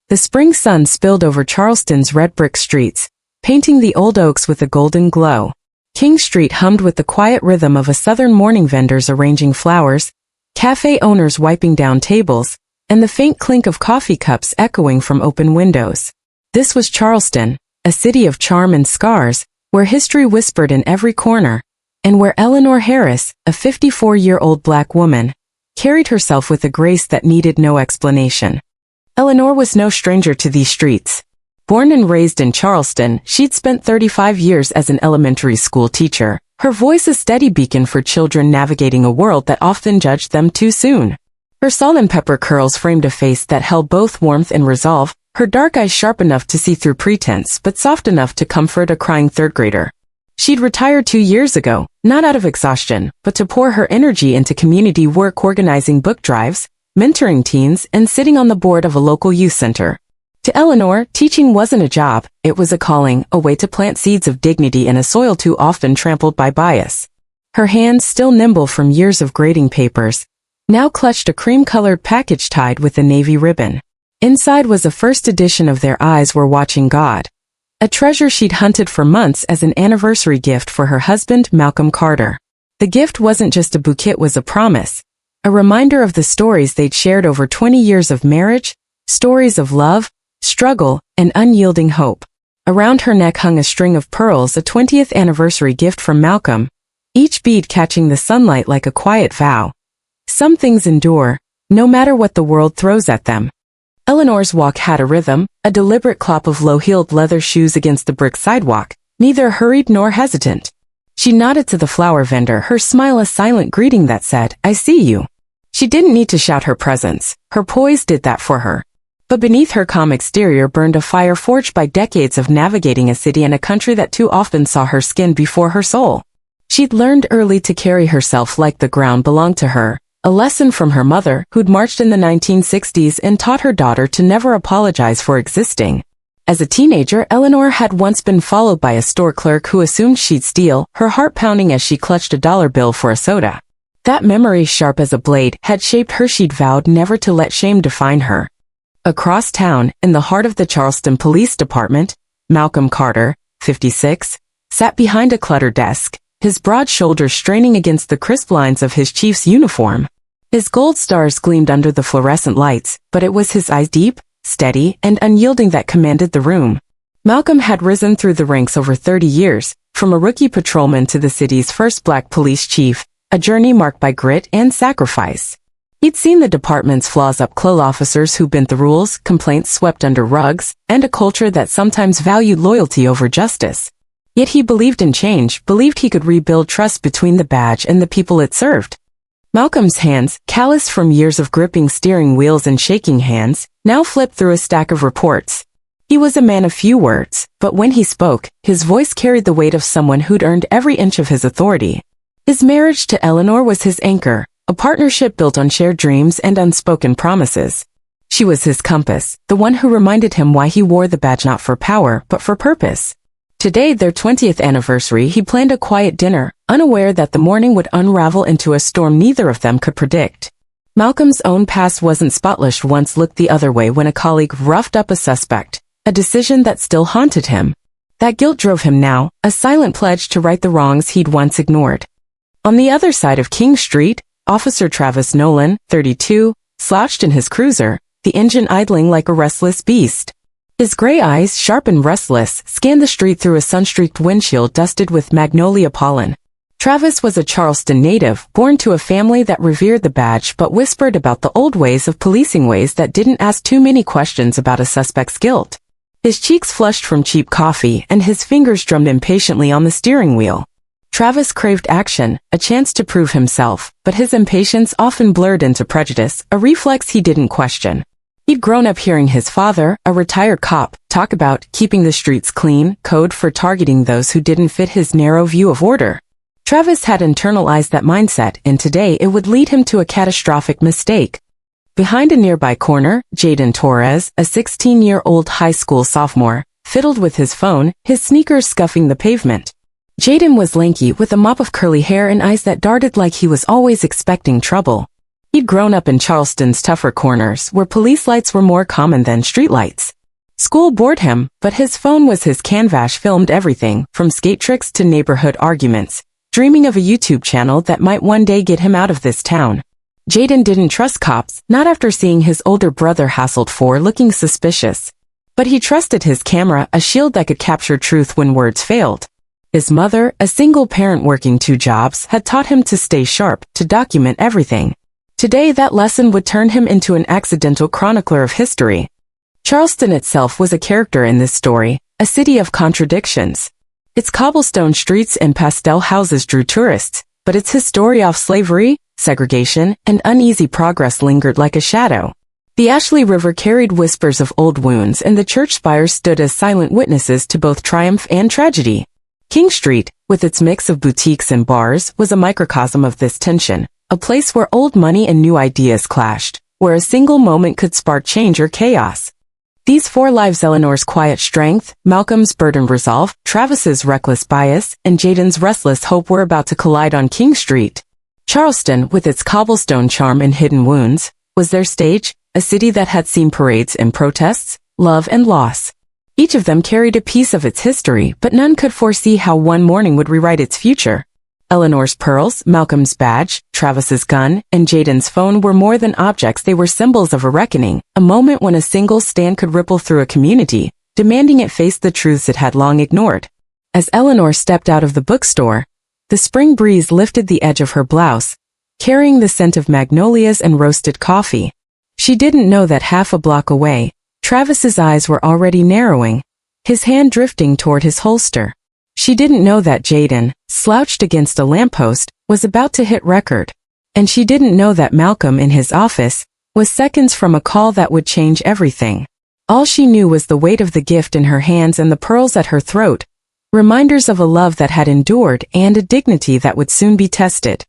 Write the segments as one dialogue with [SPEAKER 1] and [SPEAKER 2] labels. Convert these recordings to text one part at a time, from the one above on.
[SPEAKER 1] The spring sun spilled over Charleston's red brick streets, painting the old oaks with a golden glow. King Street hummed with the quiet rhythm of a southern morning, vendors arranging flowers, cafe owners wiping down tables, and the faint clink of coffee cups echoing from open windows. This was Charleston, a city of charm and scars, where history whispered in every corner, and where Eleanor Harris, a 54-year-old black woman, carried herself with a grace that needed no explanation. Eleanor was no stranger to these streets. Born and raised in Charleston, she'd spent 35 years as an elementary school teacher, her voice a steady beacon for children navigating a world that often judged them too soon. Her salt and pepper curls framed a face that held both warmth and resolve, her dark eyes sharp enough to see through pretense but soft enough to comfort a crying third grader. She'd retired 2 years ago, not out of exhaustion, but to pour her energy into community work, organizing book drives, mentoring teens, and sitting on the board of a local youth center. To Eleanor, teaching wasn't a job, it was a calling, a way to plant seeds of dignity in a soil too often trampled by bias. Her hands, still nimble from years of grading papers, now clutched a cream-colored package tied with a navy ribbon. Inside was a first edition of Their Eyes Were Watching God, a treasure she'd hunted for months as an anniversary gift for her husband, Malcolm Carter. The gift wasn't just a bouquet, it was a promise, a reminder of the stories they'd shared over 20 years of marriage, stories of love, struggle, and unyielding hope. Around her neck hung a string of pearls, a 20th anniversary gift from Malcolm, each bead catching the sunlight like a quiet vow. Some things endure, no matter what the world throws at them. Eleanor's walk had a rhythm, a deliberate clop of low-heeled leather shoes against the brick sidewalk, neither hurried nor hesitant. She nodded to the flower vendor, her smile a silent greeting that said, "I see you." She didn't need to shout her presence, her poise did that for her. But beneath her calm exterior burned a fire forged by decades of navigating a city and a country that too often saw her skin before her soul. She'd learned early to carry herself like the ground belonged to her, a lesson from her mother, who'd marched in the 1960s and taught her daughter to never apologize for existing. As a teenager, Eleanor had once been followed by a store clerk who assumed she'd steal, her heart pounding as she clutched a dollar bill for a soda. That memory, sharp as a blade, had shaped her. She'd vowed never to let shame define her. Across town, in the heart of the Charleston Police Department, Malcolm Carter, 56, sat behind a cluttered desk, his broad shoulders straining against the crisp lines of his chief's uniform. His gold stars gleamed under the fluorescent lights, but it was his eyes, deep, steady, and unyielding, that commanded the room. Malcolm had risen through the ranks over 30 years, from a rookie patrolman to the city's first black police chief, a journey marked by grit and sacrifice. He'd seen the department's flaws up close, officers who bent the rules, complaints swept under rugs, and a culture that sometimes valued loyalty over justice. Yet he believed in change, believed he could rebuild trust between the badge and the people it served. Malcolm's hands, calloused from years of gripping steering wheels and shaking hands, now flipped through a stack of reports. He was a man of few words, but when he spoke, his voice carried the weight of someone who'd earned every inch of his authority. His marriage to Eleanor was his anchor, a partnership built on shared dreams and unspoken promises. She was his compass, the one who reminded him why he wore the badge, not for power, but for purpose. Today, their 20th anniversary, he planned a quiet dinner, unaware that the morning would unravel into a storm neither of them could predict. Malcolm's own past wasn't spotless. Once looked the other way when a colleague roughed up a suspect, a decision that still haunted him. That guilt drove him now, a silent pledge to right the wrongs he'd once ignored. On the other side of King Street, Officer Travis Nolan, 32, slouched in his cruiser, the engine idling like a restless beast. His gray eyes, sharp and restless, scanned the street through a sun-streaked windshield dusted with magnolia pollen. Travis was a Charleston native, born to a family that revered the badge but whispered about the old ways of policing, ways that didn't ask too many questions about a suspect's guilt. His cheeks flushed from cheap coffee and his fingers drummed impatiently on the steering wheel. Travis craved action, a chance to prove himself, but his impatience often blurred into prejudice, a reflex he didn't question. He'd grown up hearing his father, a retired cop, talk about keeping the streets clean, code for targeting those who didn't fit his narrow view of order. Travis had internalized that mindset, and today it would lead him to a catastrophic mistake. Behind a nearby corner, Jaden Torres, a 16-year-old high school sophomore, fiddled with his phone, his sneakers scuffing the pavement. Jaden was lanky with a mop of curly hair and eyes that darted like he was always expecting trouble. He'd grown up in Charleston's tougher corners, where police lights were more common than streetlights. School bored him, but his phone was his canvas. Filmed everything, from skate tricks to neighborhood arguments, dreaming of a YouTube channel that might one day get him out of this town. Jaden didn't trust cops, not after seeing his older brother hassled for looking suspicious. But he trusted his camera, a shield that could capture truth when words failed. His mother, a single parent working 2 jobs, had taught him to stay sharp, to document everything. Today that lesson would turn him into an accidental chronicler of history. Charleston itself was a character in this story, a city of contradictions. Its cobblestone streets and pastel houses drew tourists, but its history of slavery, segregation, and uneasy progress lingered like a shadow. The Ashley River carried whispers of old wounds, and the church spires stood as silent witnesses to both triumph and tragedy. King Street, with its mix of boutiques and bars, was a microcosm of this tension, a place where old money and new ideas clashed, where a single moment could spark change or chaos. These 4 lives: Eleanor's quiet strength, Malcolm's burdened resolve, Travis's reckless bias, and Jaden's restless hope were about to collide on King Street. Charleston, with its cobblestone charm and hidden wounds, was their stage, a city that had seen parades and protests, love and loss. Each of them carried a piece of its history, but none could foresee how one morning would rewrite its future. Eleanor's pearls, Malcolm's badge, Travis's gun, and Jaden's phone were more than objects. They were symbols of a reckoning, a moment when a single stand could ripple through a community, demanding it face the truths it had long ignored. As Eleanor stepped out of the bookstore, the spring breeze lifted the edge of her blouse, carrying the scent of magnolias and roasted coffee. She didn't know that half a block away, Travis's eyes were already narrowing, his hand drifting toward his holster. She didn't know that Jaden, slouched against a lamppost, was about to hit record. And she didn't know that Malcolm in his office was seconds from a call that would change everything. All she knew was the weight of the gift in her hands and the pearls at her throat, reminders of a love that had endured and a dignity that would soon be tested.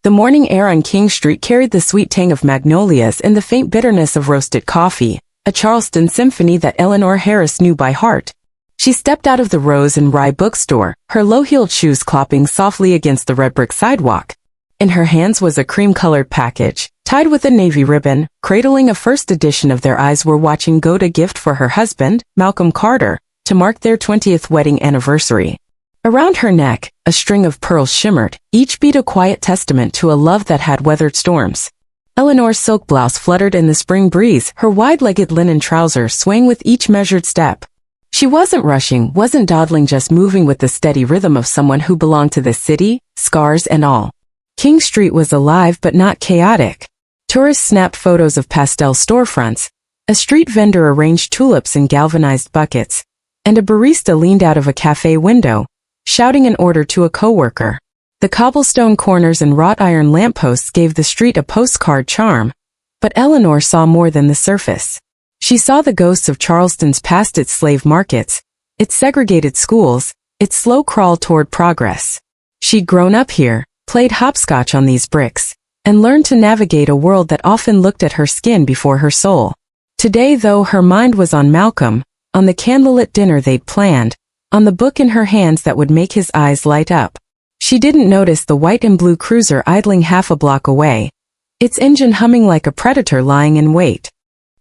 [SPEAKER 1] The morning air on King Street carried the sweet tang of magnolias and the faint bitterness of roasted coffee, a Charleston symphony that Eleanor Harris knew by heart. She stepped out of the Rose and Rye bookstore, her low-heeled shoes clopping softly against the red brick sidewalk. In her hands was a cream-colored package, tied with a navy ribbon. Cradling a first edition of Their Eyes Were Watching Go, a gift for her husband, Malcolm Carter, to mark their 20th wedding anniversary. Around her neck, a string of pearls shimmered, each bead a quiet testament to a love that had weathered storms. Eleanor's silk blouse fluttered in the spring breeze, her wide-legged linen trousers swaying with each measured step. She wasn't rushing, wasn't dawdling, just moving with the steady rhythm of someone who belonged to the city, scars and all. King Street was alive but not chaotic. Tourists snapped photos of pastel storefronts, a street vendor arranged tulips in galvanized buckets, and a barista leaned out of a cafe window, shouting an order to a coworker. The cobblestone corners and wrought iron lampposts gave the street a postcard charm, but Eleanor saw more than the surface. She saw the ghosts of Charleston's past, its slave markets, its segregated schools, its slow crawl toward progress. She'd grown up here, played hopscotch on these bricks, and learned to navigate a world that often looked at her skin before her soul. Today, though, her mind was on Malcolm, on the candlelit dinner they'd planned, on the book in her hands that would make his eyes light up. She didn't notice the white and blue cruiser idling half a block away, its engine humming like a predator lying in wait.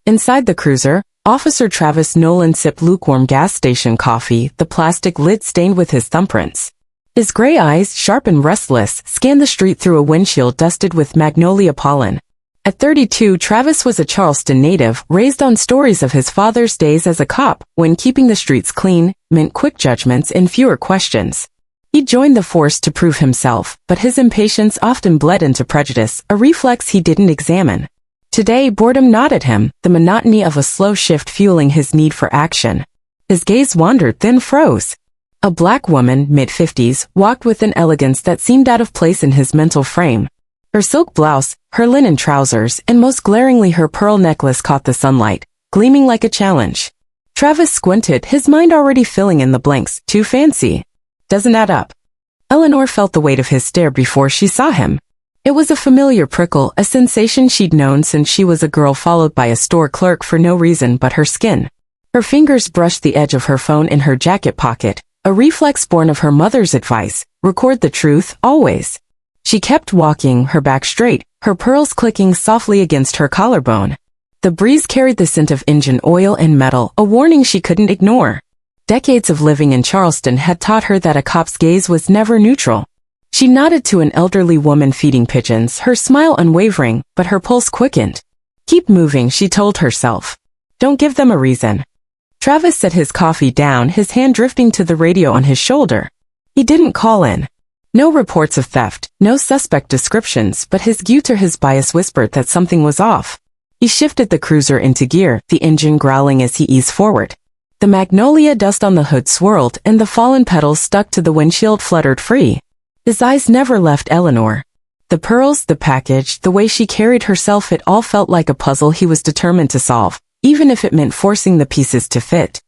[SPEAKER 1] Inside the cruiser, Officer Travis Nolan sipped lukewarm gas station coffee, the plastic lid stained with his thumbprints. His gray eyes, sharp and restless, scanned the street through a windshield dusted with magnolia pollen. At 32, Travis was a Charleston native, raised on stories of his father's days as a cop, when keeping the streets clean meant quick judgments and fewer questions. He joined the force to prove himself, but his impatience often bled into prejudice, a reflex he didn't examine. Today, boredom gnawed at him, the monotony of a slow shift fueling his need for action. His gaze wandered, then froze. A black woman, mid-50s, walked with an elegance that seemed out of place in his mental frame. Her silk blouse, her linen trousers, and most glaringly her pearl necklace caught the sunlight, gleaming like a challenge. Travis squinted, his mind already filling in the blanks. Too fancy. Doesn't add up. Eleanor felt the weight of his stare before she saw him. It was a familiar prickle, a sensation she'd known since she was a girl followed by a store clerk for no reason but her skin. Her fingers brushed the edge of her phone in her jacket pocket, a reflex born of her mother's advice: record the truth, always. She kept walking, her back straight, her pearls clicking softly against her collarbone. The breeze carried the scent of engine oil and metal, a warning she couldn't ignore. Decades of living in Charleston had taught her that a cop's gaze was never neutral. She nodded to an elderly woman feeding pigeons, her smile unwavering, but her pulse quickened. Keep moving, she told herself. Don't give them a reason. Travis set his coffee down, his hand drifting to the radio on his shoulder. He didn't call in. No reports of theft, no suspect descriptions, but his gut or his bias whispered that something was off. He shifted the cruiser into gear, the engine growling as he eased forward. The magnolia dust on the hood swirled, and the fallen petals stuck to the windshield fluttered free. His eyes never left Eleanor. The pearls, the package, the way she carried herself, it all felt like a puzzle he was determined to solve, even if it meant forcing the pieces to fit.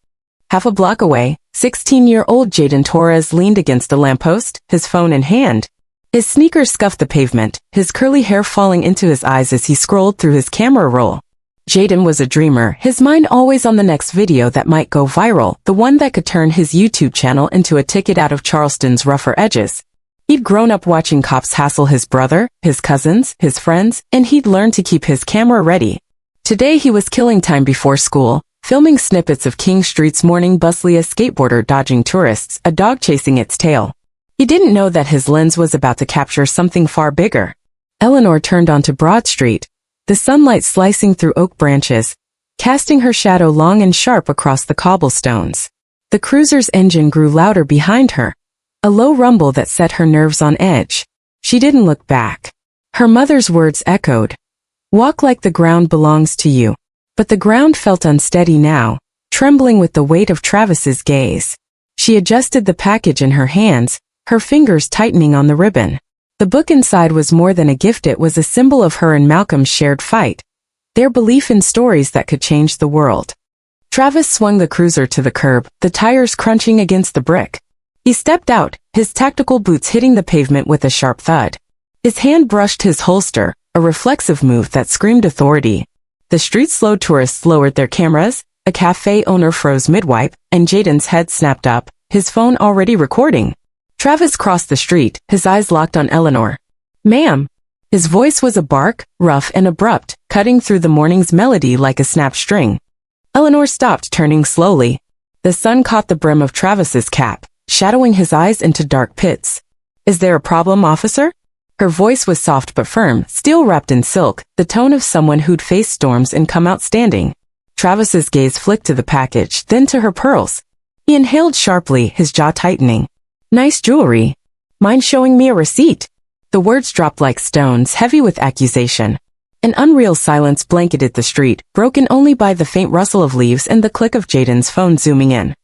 [SPEAKER 1] Half a block away, 16-year-old Jaden Torres leaned against the lamppost, his phone in hand. His sneakers scuffed the pavement, his curly hair falling into his eyes as he scrolled through his camera roll. Jaden was a dreamer, his mind always on the next video that might go viral, the one that could turn his YouTube channel into a ticket out of Charleston's rougher edges. He'd grown up watching cops hassle his brother, his cousins, his friends, and he'd learned to keep his camera ready. Today he was killing time before school, filming snippets of King Street's morning bustling, a skateboarder dodging tourists, a dog chasing its tail. He didn't know that his lens was about to capture something far bigger. Eleanor turned onto Broad Street, the sunlight slicing through oak branches, casting her shadow long and sharp across the cobblestones. The cruiser's engine grew louder behind her, a low rumble that set her nerves on edge. She didn't look back. Her mother's words echoed. Walk like the ground belongs to you. But the ground felt unsteady now, trembling with the weight of Travis's gaze. She adjusted the package in her hands, her fingers tightening on the ribbon. The book inside was more than a gift, it was a symbol of her and Malcolm's shared fight, their belief in stories that could change the world. Travis swung the cruiser to the curb, the tires crunching against the brick. He stepped out, his tactical boots hitting the pavement with a sharp thud. His hand brushed his holster, a reflexive move that screamed authority. The street-slow tourists lowered their cameras, a cafe owner froze mid-wipe, and Jaden's head snapped up, his phone already recording. Travis crossed the street, his eyes locked on Eleanor. Ma'am. His voice was a bark, rough and abrupt, cutting through the morning's melody like a snapped string. Eleanor stopped, turning slowly. The sun caught the brim of Travis's cap, shadowing his eyes into dark pits. Is there a problem, officer? Her voice was soft but firm, steel wrapped in silk, the tone of someone who'd faced storms and come out standing. Travis's gaze flicked to the package, then to her pearls. He inhaled sharply, his jaw tightening. Nice jewelry. Mind showing me a receipt? The words dropped like stones, heavy with accusation. An unreal silence blanketed the street, broken only by the faint rustle of leaves and the click of Jaden's phone zooming in.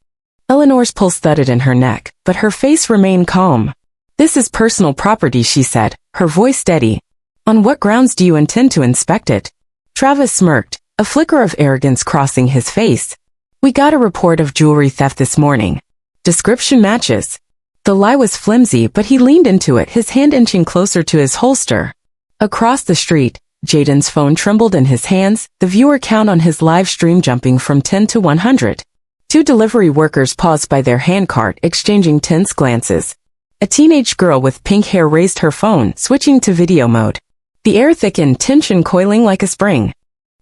[SPEAKER 1] Eleanor's pulse thudded in her neck, but her face remained calm. This is personal property, she said, her voice steady. On what grounds do you intend to inspect it? Travis smirked, a flicker of arrogance crossing his face. We got a report of jewelry theft this morning. Description matches. The lie was flimsy, but he leaned into it, his hand inching closer to his holster. Across the street, Jaden's phone trembled in his hands, the viewer count on his live stream jumping from 10 to 100. Two delivery workers paused by their handcart, exchanging tense glances. A teenage girl with pink hair raised her phone, switching to video mode. The air thickened, tension coiling like a spring.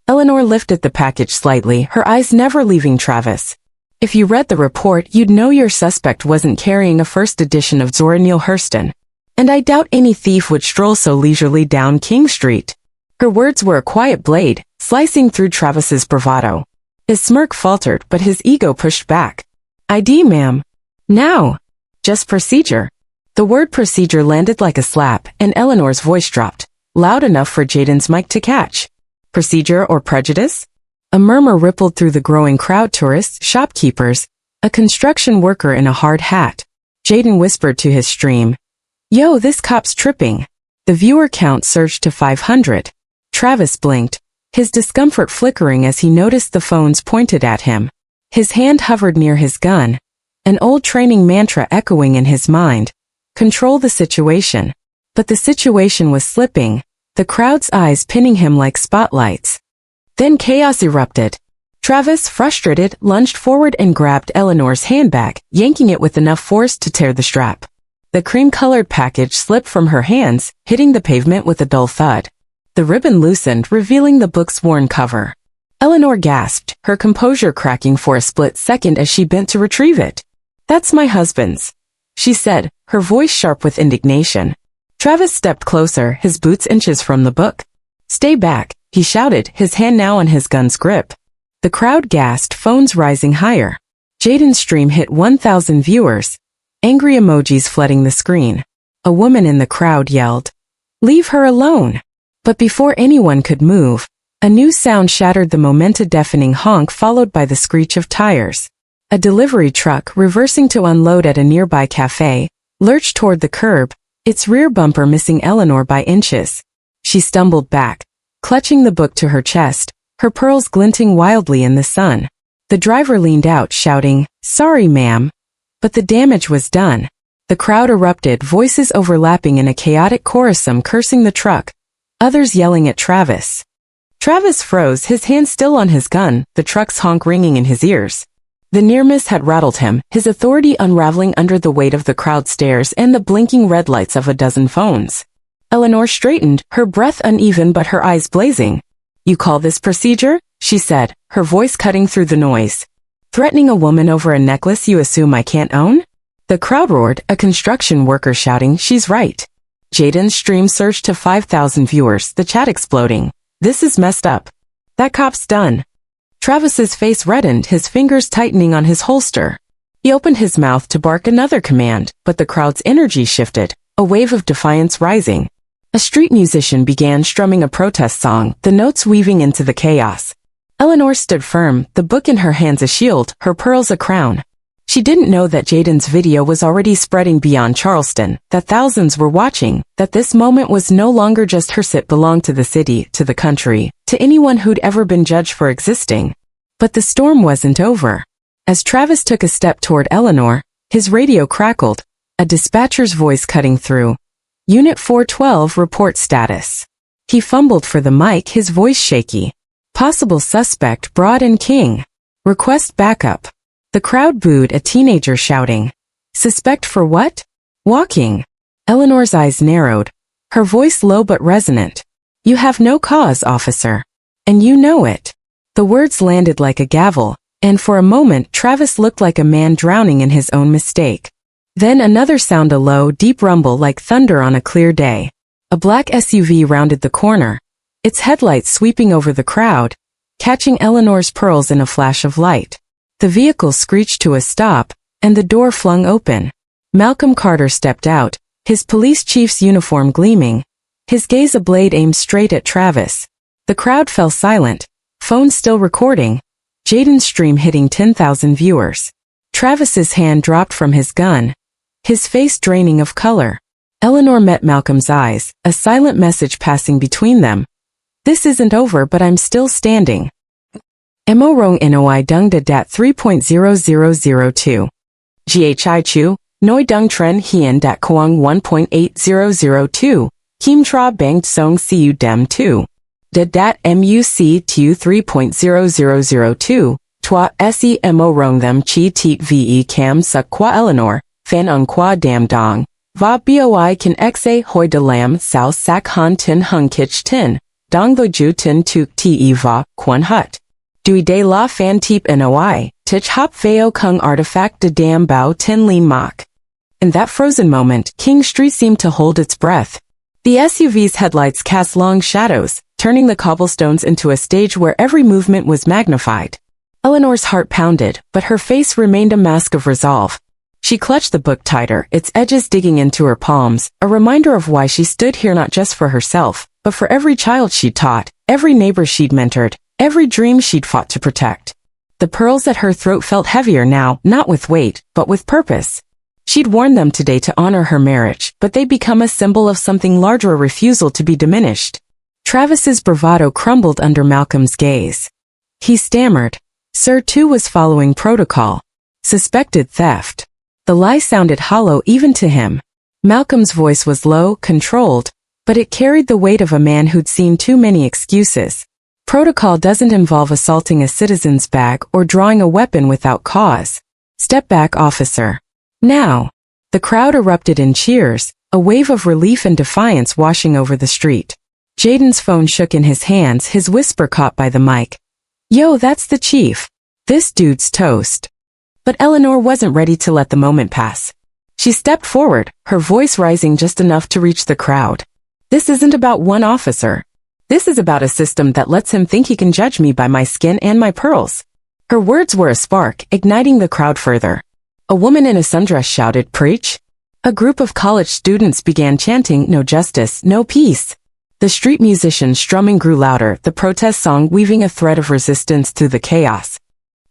[SPEAKER 1] Eleanor lifted the package slightly, her eyes never leaving Travis. If you read the report, you'd know your suspect wasn't carrying a first edition of Zora Neale Hurston. And I doubt any thief would stroll so leisurely down King Street. Her words were a quiet blade, slicing through Travis's bravado. His smirk faltered, but his ego pushed back. ID, ma'am. Now. Just procedure. The word procedure landed like a slap, and Eleanor's voice dropped, loud enough for Jaden's mic to catch. Procedure or prejudice? A murmur rippled through the growing crowd, tourists, shopkeepers, a construction worker in a hard hat. Jaden whispered to his stream. Yo, this cop's tripping. The viewer count surged to 500. Travis blinked, his discomfort flickering as he noticed the phones pointed at him. His hand hovered near his gun, an old training mantra echoing in his mind. Control the situation. But the situation was slipping, the crowd's eyes pinning him like spotlights. Then chaos erupted. Travis, frustrated, lunged forward and grabbed Eleanor's handbag, yanking it with enough force to tear the strap. The cream-colored package slipped from her hands, hitting the pavement with a dull thud. The ribbon loosened, revealing the book's worn cover. Eleanor gasped, her composure cracking for a split second as she bent to retrieve it. "That's my husband's," she said, her voice sharp with indignation. Travis stepped closer, his boots inches from the book. "Stay back," he shouted, his hand now on his gun's grip. The crowd gasped, phones rising higher. Jaden's stream hit 1,000 viewers, angry emojis flooding the screen. A woman in the crowd yelled, "Leave her alone!" But before anyone could move, a new sound shattered the moment, a deafening honk followed by the screech of tires. A delivery truck, reversing to unload at a nearby cafe, lurched toward the curb, its rear bumper missing Eleanor by inches. She stumbled back, clutching the book to her chest, her pearls glinting wildly in the sun. The driver leaned out, shouting, "Sorry, ma'am." But the damage was done. The crowd erupted, voices overlapping in a chaotic chorus, some cursing the truck, others yelling at Travis. Travis froze, his hand still on his gun, the truck's honk ringing in his ears. The near miss had rattled him, his authority unraveling under the weight of the crowd stares and the blinking red lights of a dozen phones. Eleanor straightened, her breath uneven but her eyes blazing. "You call this procedure?" she said, her voice cutting through the noise. "Threatening a woman over a necklace you assume I can't own?" The crowd roared, a construction worker shouting, "She's right." Jaden's stream surged to 5,000 viewers, the chat exploding. "This is messed up. That cop's done." Travis's face reddened, his fingers tightening on his holster. He opened his mouth to bark another command, but the crowd's energy shifted, a wave of defiance rising. A street musician began strumming a protest song, the notes weaving into the chaos. Eleanor stood firm, the book in her hands a shield, her pearls a crown. She didn't know that Jaden's video was already spreading beyond Charleston, that thousands were watching, that this moment was no longer just hers. It belonged to the city, to the country, to anyone who'd ever been judged for existing. But the storm wasn't over. As Travis took a step toward Eleanor, his radio crackled, a dispatcher's voice cutting through. "Unit 412 report status." He fumbled for the mic, his voice shaky. "Possible suspect Broad and King. Request backup." The crowd booed, a teenager shouting. "Suspect for what?" "Walking." Eleanor's eyes narrowed, her voice low but resonant. "You have no cause, officer. And you know it." The words landed like a gavel, and for a moment Travis looked like a man drowning in his own mistake. Then another sound, a low, deep rumble like thunder on a clear day. A black SUV rounded the corner, its headlights sweeping over the crowd, catching Eleanor's pearls in a flash of light. The vehicle screeched to a stop, and the door flung open. Malcolm Carter stepped out, his police chief's uniform gleaming, his gaze a blade aimed straight at Travis. The crowd fell silent, phone still recording, Jaden's stream hitting 10,000 viewers. Travis's hand dropped from his gun, his face draining of color. Eleanor met Malcolm's eyes, a silent message passing between them. "This isn't over, but I'm still standing." Mo rong noi dung de dat 3.0002. Ghi chu, noi dung tren hien dat kuang 1.8002. Kim tra bang song siu dem 2. De dat muc tu 3.0002. Twa se mo rong them chi teet ve cam sa qua Eleanor, fan on qua dam dong. Va boi kan xa hoi de lam sao sak han tin hung kich tin. Dong the ju tin tuk te va, quan hut. Dui de la fan teep noi, tich hop veo kung artifact de dam bao tin lean mock. In that frozen moment, King Street seemed to hold its breath. The SUV's headlights cast long shadows, turning the cobblestones into a stage where every movement was magnified. Eleanor's heart pounded, but her face remained a mask of resolve. She clutched the book tighter, its edges digging into her palms, a reminder of why she stood here, not just for herself, but for every child she'd taught, every neighbor she'd mentored, every dream she'd fought to protect. The pearls at her throat felt heavier now, not with weight, but with purpose. She'd worn them today to honor her marriage, but they'd become a symbol of something larger, a refusal to be diminished. Travis's bravado crumbled under Malcolm's gaze. He stammered. Sir too was following protocol. Suspected theft. The lie sounded hollow even to him. Malcolm's voice was low, controlled, but it carried the weight of a man who'd seen too many excuses. Protocol doesn't involve assaulting a citizen's bag or drawing a weapon without cause. Step back, officer. Now. The crowd erupted in cheers, a wave of relief and defiance washing over the street. Jaden's phone shook in his hands, his whisper caught by the mic. Yo, that's the chief. This dude's toast. But Eleanor wasn't ready to let the moment pass. She stepped forward, her voice rising just enough to reach the crowd. This isn't about one officer. This is about a system that lets him think he can judge me by my skin and my pearls. Her words were a spark, igniting the crowd further. A woman in a sundress shouted, "Preach!" A group of college students began chanting, "No justice, no peace." The street musicians' strumming grew louder, the protest song weaving a thread of resistance through the chaos.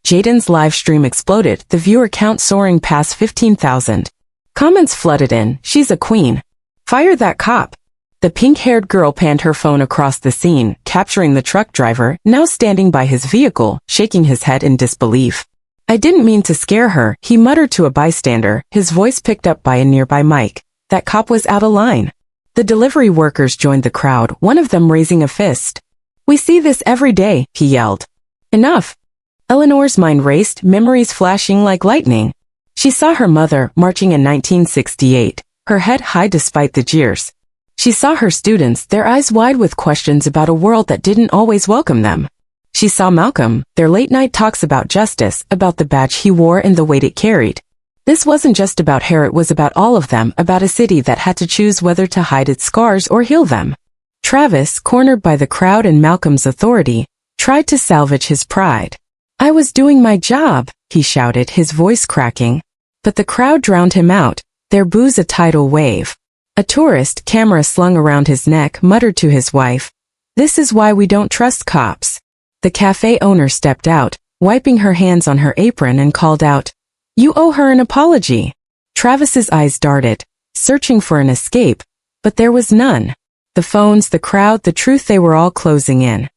[SPEAKER 1] Jaden's live stream exploded, the viewer count soaring past 15,000. Comments flooded in, "She's a queen. Fire that cop." The pink-haired girl panned her phone across the scene, capturing the truck driver, now standing by his vehicle, shaking his head in disbelief. "I didn't mean to scare her," he muttered to a bystander, his voice picked up by a nearby mic. That cop was out of line. The delivery workers joined the crowd, one of them raising a fist. "We see this every day," he yelled. "Enough." Eleanor's mind raced, memories flashing like lightning. She saw her mother, marching in 1968, her head high despite the jeers. She saw her students, their eyes wide with questions about a world that didn't always welcome them. She saw Malcolm, their late-night talks about justice, about the badge he wore and the weight it carried. This wasn't just about hair, it was about all of them, about a city that had to choose whether to hide its scars or heal them. Travis, cornered by the crowd and Malcolm's authority, tried to salvage his pride. "I was doing my job," he shouted, his voice cracking. But the crowd drowned him out, their boos a tidal wave. A tourist, camera slung around his neck, muttered to his wife, "This is why we don't trust cops." The cafe owner stepped out, wiping her hands on her apron and called out, "You owe her an apology." Travis's eyes darted, searching for an escape, but there was none. The phones, the crowd, the truth, they were all closing in.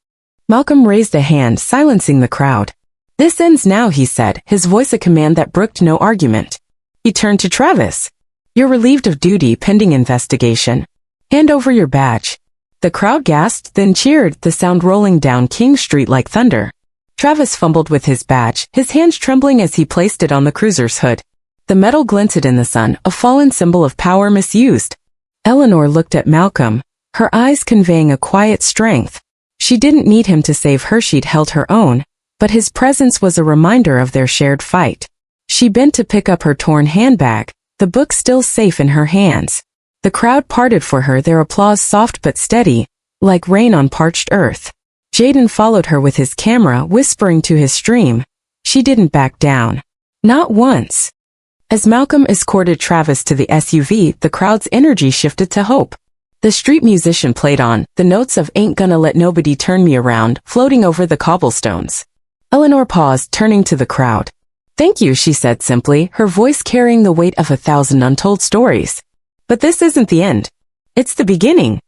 [SPEAKER 1] Malcolm raised a hand, silencing the crowd. "This ends now," he said, his voice a command that brooked no argument. He turned to Travis. "You're relieved of duty pending investigation. Hand over your badge." The crowd gasped, then cheered, the sound rolling down King Street like thunder. Travis fumbled with his badge, his hands trembling as he placed it on the cruiser's hood. The metal glinted in the sun, a fallen symbol of power misused. Eleanor looked at Malcolm, her eyes conveying a quiet strength. She didn't need him to save her, she'd held her own, but his presence was a reminder of their shared fight. She bent to pick up her torn handbag, the book still safe in her hands. The crowd parted for her, their applause soft but steady, like rain on parched earth. Jaden followed her with his camera, whispering to his stream. She didn't back down. Not once. As Malcolm escorted Travis to the SUV, the crowd's energy shifted to hope. The street musician played on, the notes of "Ain't Gonna Let Nobody Turn Me Around" floating over the cobblestones. Eleanor paused, turning to the crowd. "Thank you," she said simply, her voice carrying the weight of 1,000 untold stories. "But this isn't the end. It's the beginning."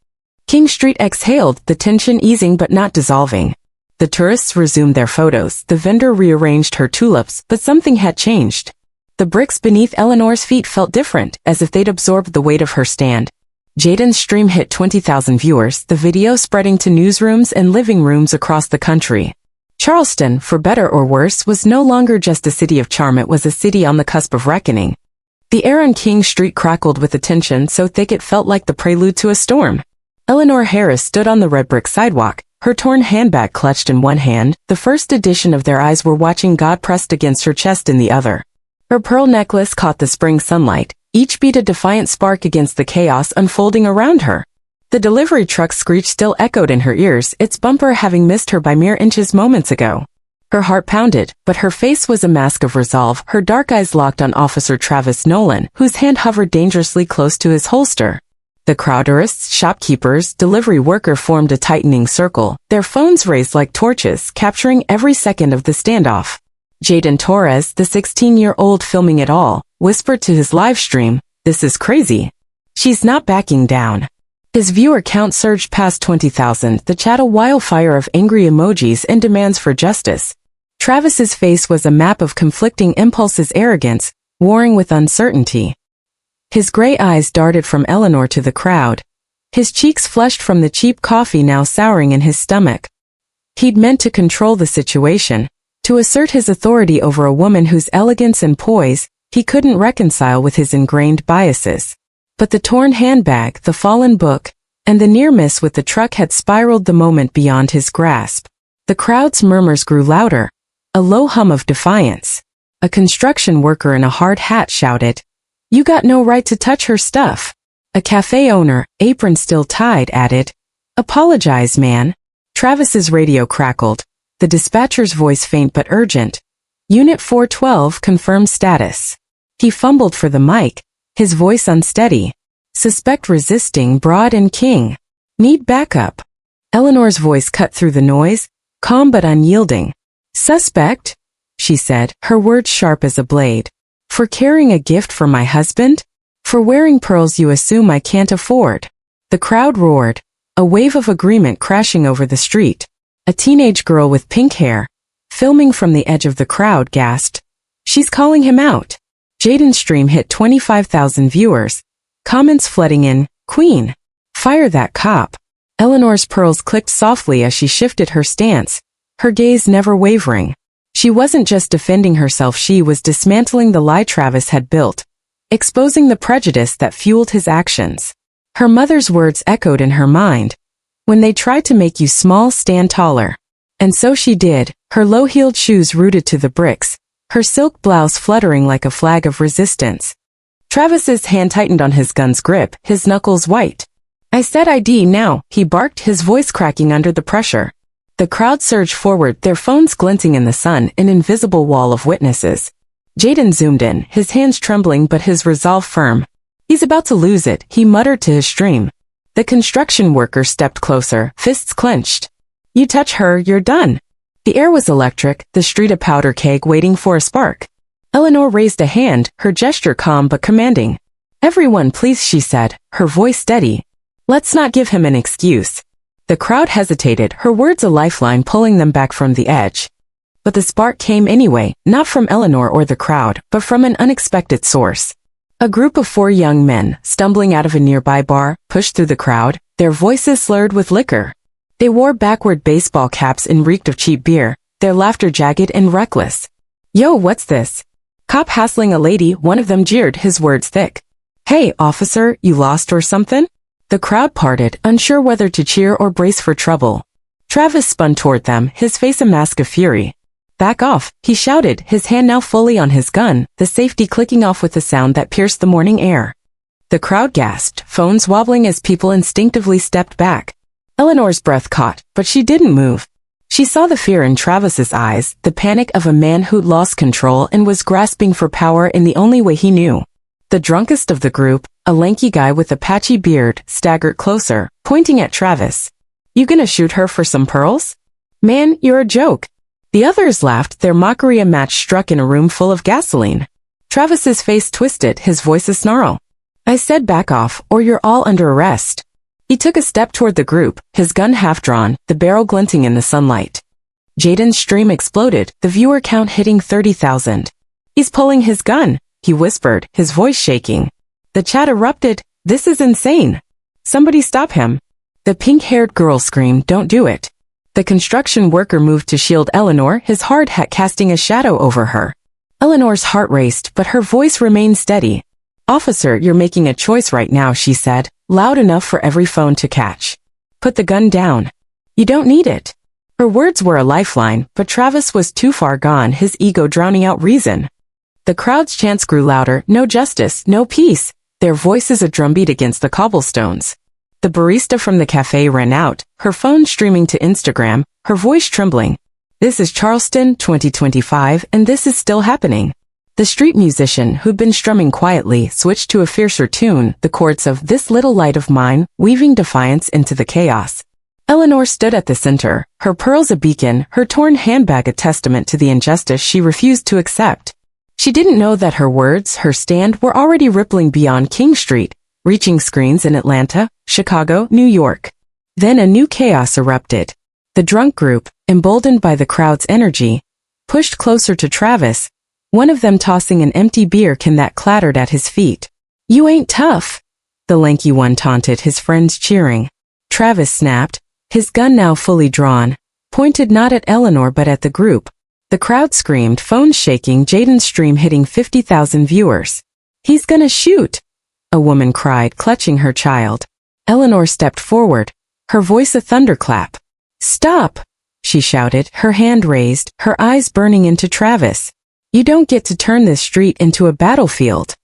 [SPEAKER 1] King Street exhaled, the tension easing but not dissolving. The tourists resumed their photos, the vendor rearranged her tulips, but something had changed. The bricks beneath Eleanor's feet felt different, as if they'd absorbed the weight of her stand. Jaden's stream hit 20,000 viewers, the video spreading to newsrooms and living rooms across the country. Charleston, for better or worse, was no longer just a city of charm, it was a city on the cusp of reckoning. The air on King Street crackled with a tension so thick it felt like the prelude to a storm. Eleanor Harris stood on the red brick sidewalk, her torn handbag clutched in one hand, the first edition of Their Eyes Were Watching God pressed against her chest in the other. Her pearl necklace caught the spring sunlight, each beat a defiant spark against the chaos unfolding around her. The delivery truck's screech still echoed in her ears, its bumper having missed her by mere inches moments ago. Her heart pounded, but her face was a mask of resolve, her dark eyes locked on Officer Travis Nolan, whose hand hovered dangerously close to his holster. The crowderists, shopkeepers, delivery worker formed a tightening circle, their phones raised like torches, capturing every second of the standoff. Jaden Torres, the 16-year-old filming it all, whispered to his live stream, "This is crazy. She's not backing down." His viewer count surged past 20,000, the chat a wildfire of angry emojis and demands for justice. Travis's face was a map of conflicting impulses, arrogance, warring with uncertainty. His gray eyes darted from Eleanor to the crowd. His cheeks flushed from the cheap coffee now souring in his stomach. He'd meant to control the situation, to assert his authority over a woman whose elegance and poise he couldn't reconcile with his ingrained biases. But the torn handbag, the fallen book, and the near miss with the truck had spiraled the moment beyond his grasp. The crowd's murmurs grew louder, a low hum of defiance. A construction worker in a hard hat shouted, "You got no right to touch her stuff." A cafe owner, apron still tied, added, "Apologize, man." Travis's radio crackled, the dispatcher's voice faint but urgent. "Unit 412 confirmed status." He fumbled for the mic, his voice unsteady. "Suspect resisting Broad and King. Need backup." Eleanor's voice cut through the noise, calm but unyielding. "Suspect?" she said, her words sharp as a blade. "For carrying a gift for my husband? For wearing pearls you assume I can't afford?" The crowd roared, a wave of agreement crashing over the street. A teenage girl with pink hair, filming from the edge of the crowd, gasped, "She's calling him out." Jaden's stream hit 25,000 viewers. Comments flooding in, "Queen. Fire that cop." Eleanor's pearls clicked softly as she shifted her stance, her gaze never wavering. She wasn't just defending herself, she was dismantling the lie Travis had built, exposing the prejudice that fueled his actions. Her mother's words echoed in her mind. "When they try to make you small, stand taller." And so she did, her low-heeled shoes rooted to the bricks, her silk blouse fluttering like a flag of resistance. Travis's hand tightened on his gun's grip, his knuckles white. "I said ID now," he barked, his voice cracking under the pressure. The crowd surged forward, their phones glinting in the sun, an invisible wall of witnesses. Jaden zoomed in, his hands trembling but his resolve firm. "He's about to lose it," he muttered to his stream. The construction worker stepped closer, fists clenched. "You touch her, you're done." The air was electric, the street a powder keg waiting for a spark. Eleanor raised a hand, her gesture calm but commanding. "Everyone please," she said, her voice steady. "Let's not give him an excuse." The crowd hesitated, her words a lifeline pulling them back from the edge. But the spark came anyway, not from Eleanor or the crowd, but from an unexpected source. A group of 4 young men, stumbling out of a nearby bar, pushed through the crowd, their voices slurred with liquor. They wore backward baseball caps and reeked of cheap beer, their laughter jagged and reckless. "Yo, what's this? Cop hassling a lady," one of them jeered, his words thick. "Hey, officer, you lost or something?" The crowd parted, unsure whether to cheer or brace for trouble. Travis spun toward them, his face a mask of fury. "Back off," he shouted, his hand now fully on his gun, the safety clicking off with a sound that pierced the morning air. The crowd gasped, phones wobbling as people instinctively stepped back. Eleanor's breath caught, but she didn't move. She saw the fear in Travis's eyes, the panic of a man who'd lost control and was grasping for power in the only way he knew. The drunkest of the group, a lanky guy with a patchy beard, staggered closer, pointing at Travis. "You gonna shoot her for some pearls? Man, you're a joke." The others laughed, their mockery a match struck in a room full of gasoline. Travis's face twisted, his voice a snarl. "I said back off, or you're all under arrest." He took a step toward the group, his gun half-drawn, the barrel glinting in the sunlight. Jaden's stream exploded, the viewer count hitting 30,000. "He's pulling his gun," he whispered, his voice shaking. The chat erupted, "This is insane. Somebody stop him." The pink-haired girl screamed, "Don't do it." The construction worker moved to shield Eleanor, his hard hat casting a shadow over her. Eleanor's heart raced, but her voice remained steady. "Officer, you're making a choice right now," she said, loud enough for every phone to catch. "Put the gun down. You don't need it." Her words were a lifeline, but Travis was too far gone, his ego drowning out reason. The crowd's chants grew louder, "No justice, no peace," their voices a drumbeat against the cobblestones. The barista from the cafe ran out, her phone streaming to Instagram, her voice trembling. "This is Charleston, 2025, and this is still happening." The street musician, who'd been strumming quietly, switched to a fiercer tune, the chords of "This Little Light of Mine," weaving defiance into the chaos. Eleanor stood at the center, her pearls a beacon, her torn handbag a testament to the injustice she refused to accept. She didn't know that her words, her stand, were already rippling beyond King Street, reaching screens in Atlanta, Chicago, New York. Then a new chaos erupted. The drunk group, emboldened by the crowd's energy, pushed closer to Travis, one of them tossing an empty beer can that clattered at his feet. "You ain't tough," the lanky one taunted, his friends cheering. Travis snapped, his gun now fully drawn, pointed not at Eleanor but at the group. The crowd screamed, phones shaking, Jaden's stream hitting 50,000 viewers. "He's gonna shoot," a woman cried, clutching her child. Eleanor stepped forward, her voice a thunderclap. "Stop!" she shouted, her hand raised, her eyes burning into Travis. "You don't get to turn this street into a battlefield."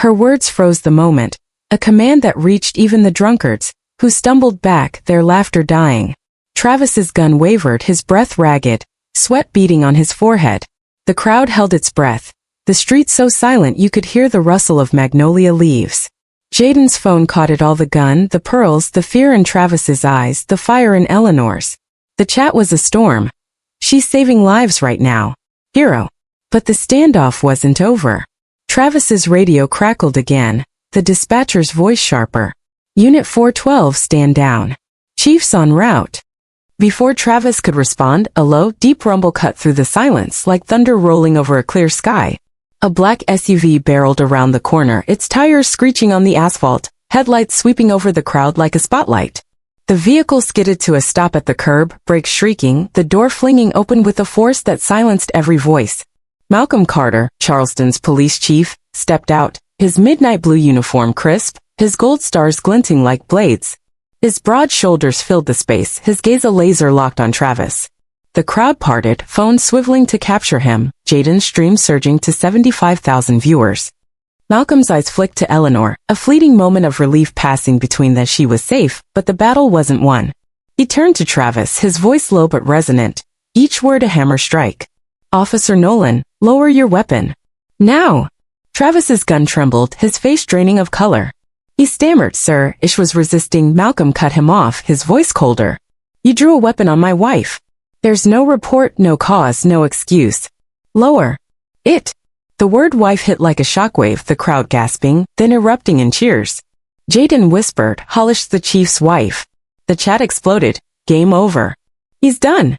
[SPEAKER 1] Her words froze the moment, a command that reached even the drunkards, who stumbled back, their laughter dying. Travis's gun wavered, his breath ragged, sweat beading on his forehead. The crowd held its breath, the street so silent you could hear the rustle of magnolia leaves. Jaden's phone caught it all, the gun, the pearls, the fear in Travis's eyes, the fire in Eleanor's. The chat was a storm. "She's saving lives right now. Hero." But the standoff wasn't over. Travis's radio crackled again, the dispatcher's voice sharper. "Unit 412, stand down. Chief's en route." Before Travis could respond, a low, deep rumble cut through the silence like thunder rolling over a clear sky. A black SUV barreled around the corner, its tires screeching on the asphalt, headlights sweeping over the crowd like a spotlight. The vehicle skidded to a stop at the curb, brakes shrieking, the door flinging open with a force that silenced every voice. Malcolm Carter, Charleston's police chief, stepped out, his midnight blue uniform crisp, his gold stars glinting like blades. His broad shoulders filled the space, his gaze a laser locked on Travis. The crowd parted, phones swiveling to capture him, Jaden's stream surging to 75,000 viewers. Malcolm's eyes flicked to Eleanor, a fleeting moment of relief passing between that she was safe, but the battle wasn't won. He turned to Travis, his voice low but resonant, each word a hammer strike. "Officer Nolan, lower your weapon. Now!" Travis's gun trembled, his face draining of color. He stammered, "Sir," Ish was resisting. Malcolm cut him off, his voice colder. "You drew a weapon on my wife. There's no report, no cause, no excuse. Lower it." The word wife hit like a shockwave, the crowd gasping, then erupting in cheers. Jaden whispered, "Hollish the chief's wife." The chat exploded. "Game over. He's done."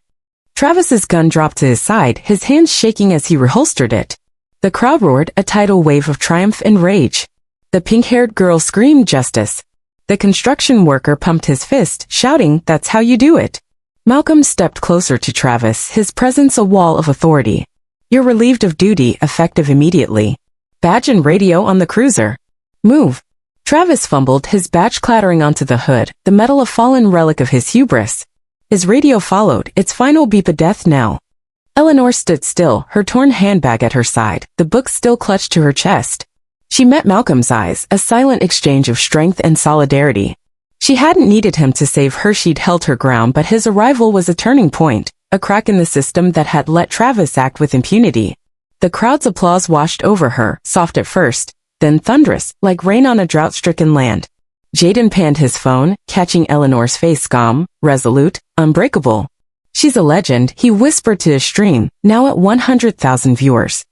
[SPEAKER 1] Travis's gun dropped to his side, his hands shaking as he reholstered it. The crowd roared, a tidal wave of triumph and rage. The pink-haired girl screamed justice. The construction worker pumped his fist, shouting, "That's how you do it." Malcolm stepped closer to Travis, his presence a wall of authority. "You're relieved of duty, effective immediately. Badge and radio on the cruiser. Move." Travis fumbled, his badge clattering onto the hood, the metal a fallen relic of his hubris. His radio followed, its final beep a death knell. Eleanor stood still, her torn handbag at her side, the book still clutched to her chest. She met Malcolm's eyes, a silent exchange of strength and solidarity. She hadn't needed him to save her, she'd held her ground, but his arrival was a turning point, a crack in the system that had let Travis act with impunity. The crowd's applause washed over her, soft at first, then thunderous, like rain on a drought-stricken land. Jaden panned his phone, catching Eleanor's face, calm, resolute, unbreakable. "She's a legend," he whispered to his stream, now at 100,000 viewers.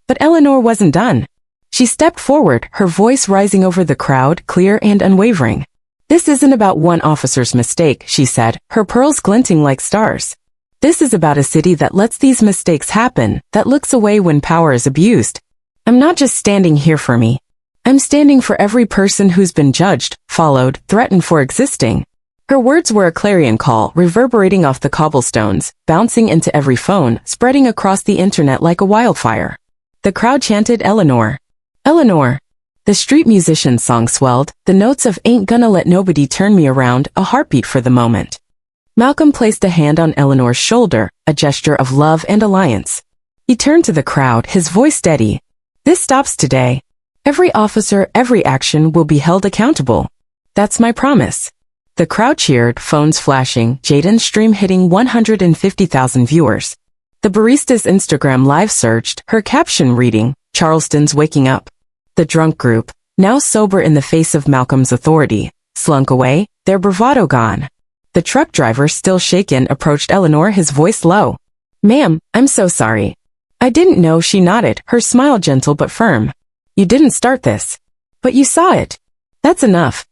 [SPEAKER 1] But Eleanor wasn't done. She stepped forward, her voice rising over the crowd, clear and unwavering. "This isn't about one officer's mistake," she said, her pearls glinting like stars. "This is about a city that lets these mistakes happen, that looks away when power is abused. I'm not just standing here for me. I'm standing for every person who's been judged, followed, threatened for existing." Her words were a clarion call, reverberating off the cobblestones, bouncing into every phone, spreading across the internet like a wildfire. The crowd chanted, "Eleanor. Eleanor." The street musician's song swelled, the notes of "Ain't Gonna Let Nobody Turn Me Around," a heartbeat for the moment. Malcolm placed a hand on Eleanor's shoulder, a gesture of love and alliance. He turned to the crowd, his voice steady. "This stops today. Every officer, every action will be held accountable. That's my promise." The crowd cheered, phones flashing, Jaden's stream hitting 150,000 viewers. The barista's Instagram live surged, her caption reading, "Charleston's waking up." The drunk group, now sober in the face of Malcolm's authority, slunk away, their bravado gone. The truck driver, still shaken, approached Eleanor, his voice low. "Ma'am, I'm so sorry. I didn't know," she nodded, her smile gentle but firm. "You didn't start this. But you saw it. That's enough."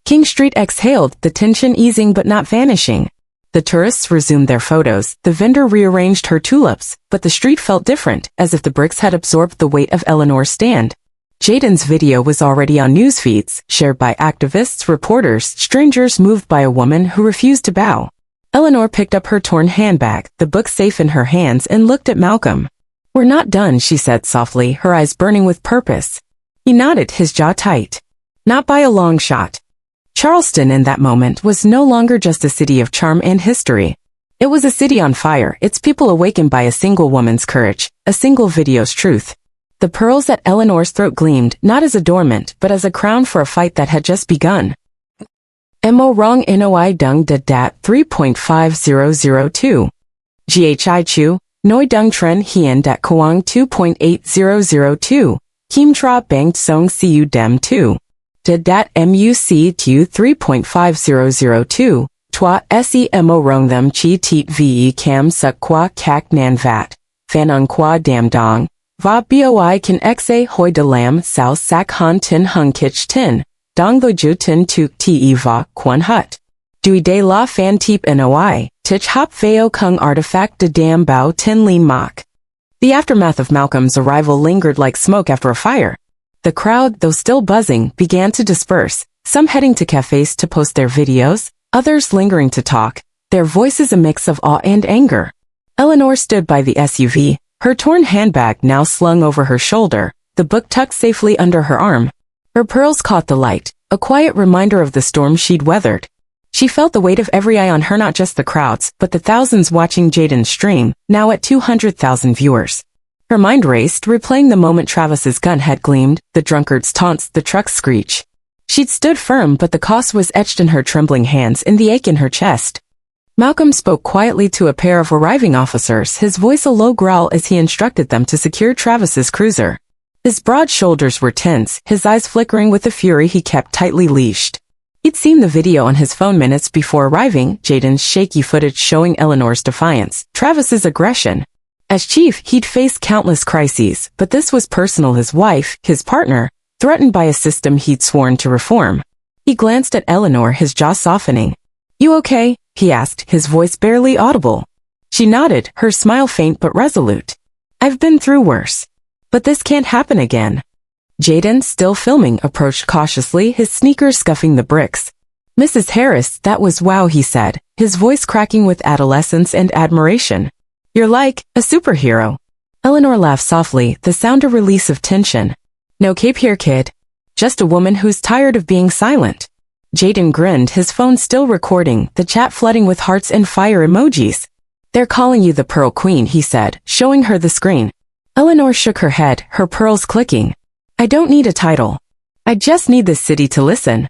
[SPEAKER 1] King Street exhaled, the tension easing but not vanishing. The tourists resumed their photos, the vendor rearranged her tulips, but the street felt different, as if the bricks had absorbed the weight of Eleanor's stand. Jaden's video was already on news feeds, shared by activists, reporters, strangers moved by a woman who refused to bow. Eleanor picked up her torn handbag, the book safe in her hands, and looked at Malcolm. "We're not done," she said softly, her eyes burning with purpose. He nodded, his jaw tight. "Not by a long shot." Charleston in that moment was no longer just a city of charm and history. It was a city on fire, its people awakened by a single woman's courage, a single video's truth. The pearls at Eleanor's throat gleamed, not as adornment, but as a crown for a fight that had just begun. Mo rong noi dung de dat 3.5002. Ghi chu, noi dung tren hien dat kuang 2.8002. Kim tra banged song siu dem 2. De dat muc tu 3.5002. Twa se mo rong them chi teet ve cam suk qua kak nan vat. Fan on qua dam dong. Va boi kan xa hoi de lam sao sak han tin hung kich tin. Dong lo ju tin tuk te va quan hut. Dui de la fan teep noi, tich hop veo kung artifact de dam bao tin lin mok. The aftermath of Malcolm's arrival lingered like smoke after a fire. The crowd, though still buzzing, began to disperse, some heading to cafes to post their videos, others lingering to talk, their voices a mix of awe and anger. Eleanor stood by the SUV, her torn handbag now slung over her shoulder, the book tucked safely under her arm. Her pearls caught the light, a quiet reminder of the storm she'd weathered. She felt the weight of every eye on her, not just the crowds, but the thousands watching Jaden's stream, now at 200,000 viewers. Her mind raced, replaying the moment Travis's gun had gleamed, the drunkard's taunts, the truck's screech. She'd stood firm, but the cost was etched in her trembling hands and the ache in her chest. Malcolm spoke quietly to a pair of arriving officers, his voice a low growl as he instructed them to secure Travis's cruiser. His broad shoulders were tense, his eyes flickering with the fury he kept tightly leashed. He'd seen the video on his phone minutes before arriving, Jaden's shaky footage showing Eleanor's defiance, Travis's aggression. As chief, he'd faced countless crises, but this was personal. His wife, his partner, threatened by a system he'd sworn to reform. He glanced at Eleanor, his jaw softening. "You okay?" he asked, his voice barely audible. She nodded, her smile faint but resolute. "I've been through worse. But this can't happen again." Jaden, still filming, approached cautiously, his sneakers scuffing the bricks. "Mrs. Harris, that was wow," he said, his voice cracking with adolescence and admiration. "You're like a superhero." Eleanor laughed softly, the sound a release of tension. "No cape here, kid. Just a woman who's tired of being silent." Jaden grinned, his phone still recording, the chat flooding with hearts and fire emojis. "They're calling you the Pearl Queen," he said, showing her the screen. Eleanor shook her head, her pearls clicking. "I don't need a title. I just need this city to listen."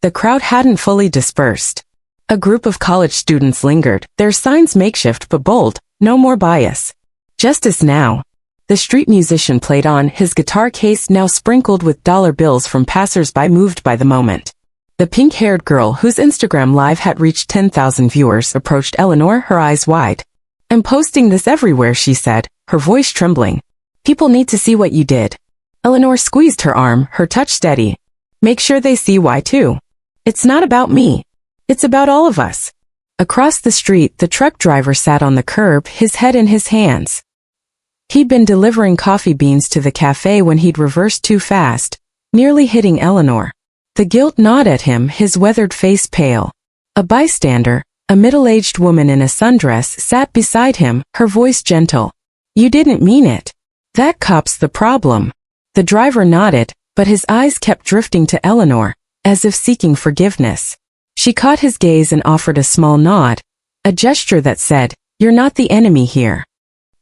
[SPEAKER 1] The crowd hadn't fully dispersed. A group of college students lingered, their signs makeshift but bold, no more bias. "Justice now." The street musician played on, his guitar case now sprinkled with dollar bills from passers-by moved by the moment. The pink-haired girl, whose Instagram Live had reached 10,000 viewers, approached Eleanor, her eyes wide. "I'm posting this everywhere," she said, her voice trembling. "People need to see what you did." Eleanor squeezed her arm, her touch steady. "Make sure they see why too. It's not about me. It's about all of us." Across the street, the truck driver sat on the curb, his head in his hands. He'd been delivering coffee beans to the cafe when he'd reversed too fast, nearly hitting Eleanor. The guilt gnawed at him, his weathered face pale. A bystander, a middle-aged woman in a sundress, sat beside him, her voice gentle. "You didn't mean it. That cop's the problem." The driver nodded, but his eyes kept drifting to Eleanor, as if seeking forgiveness. She caught his gaze and offered a small nod, a gesture that said, "You're not the enemy here."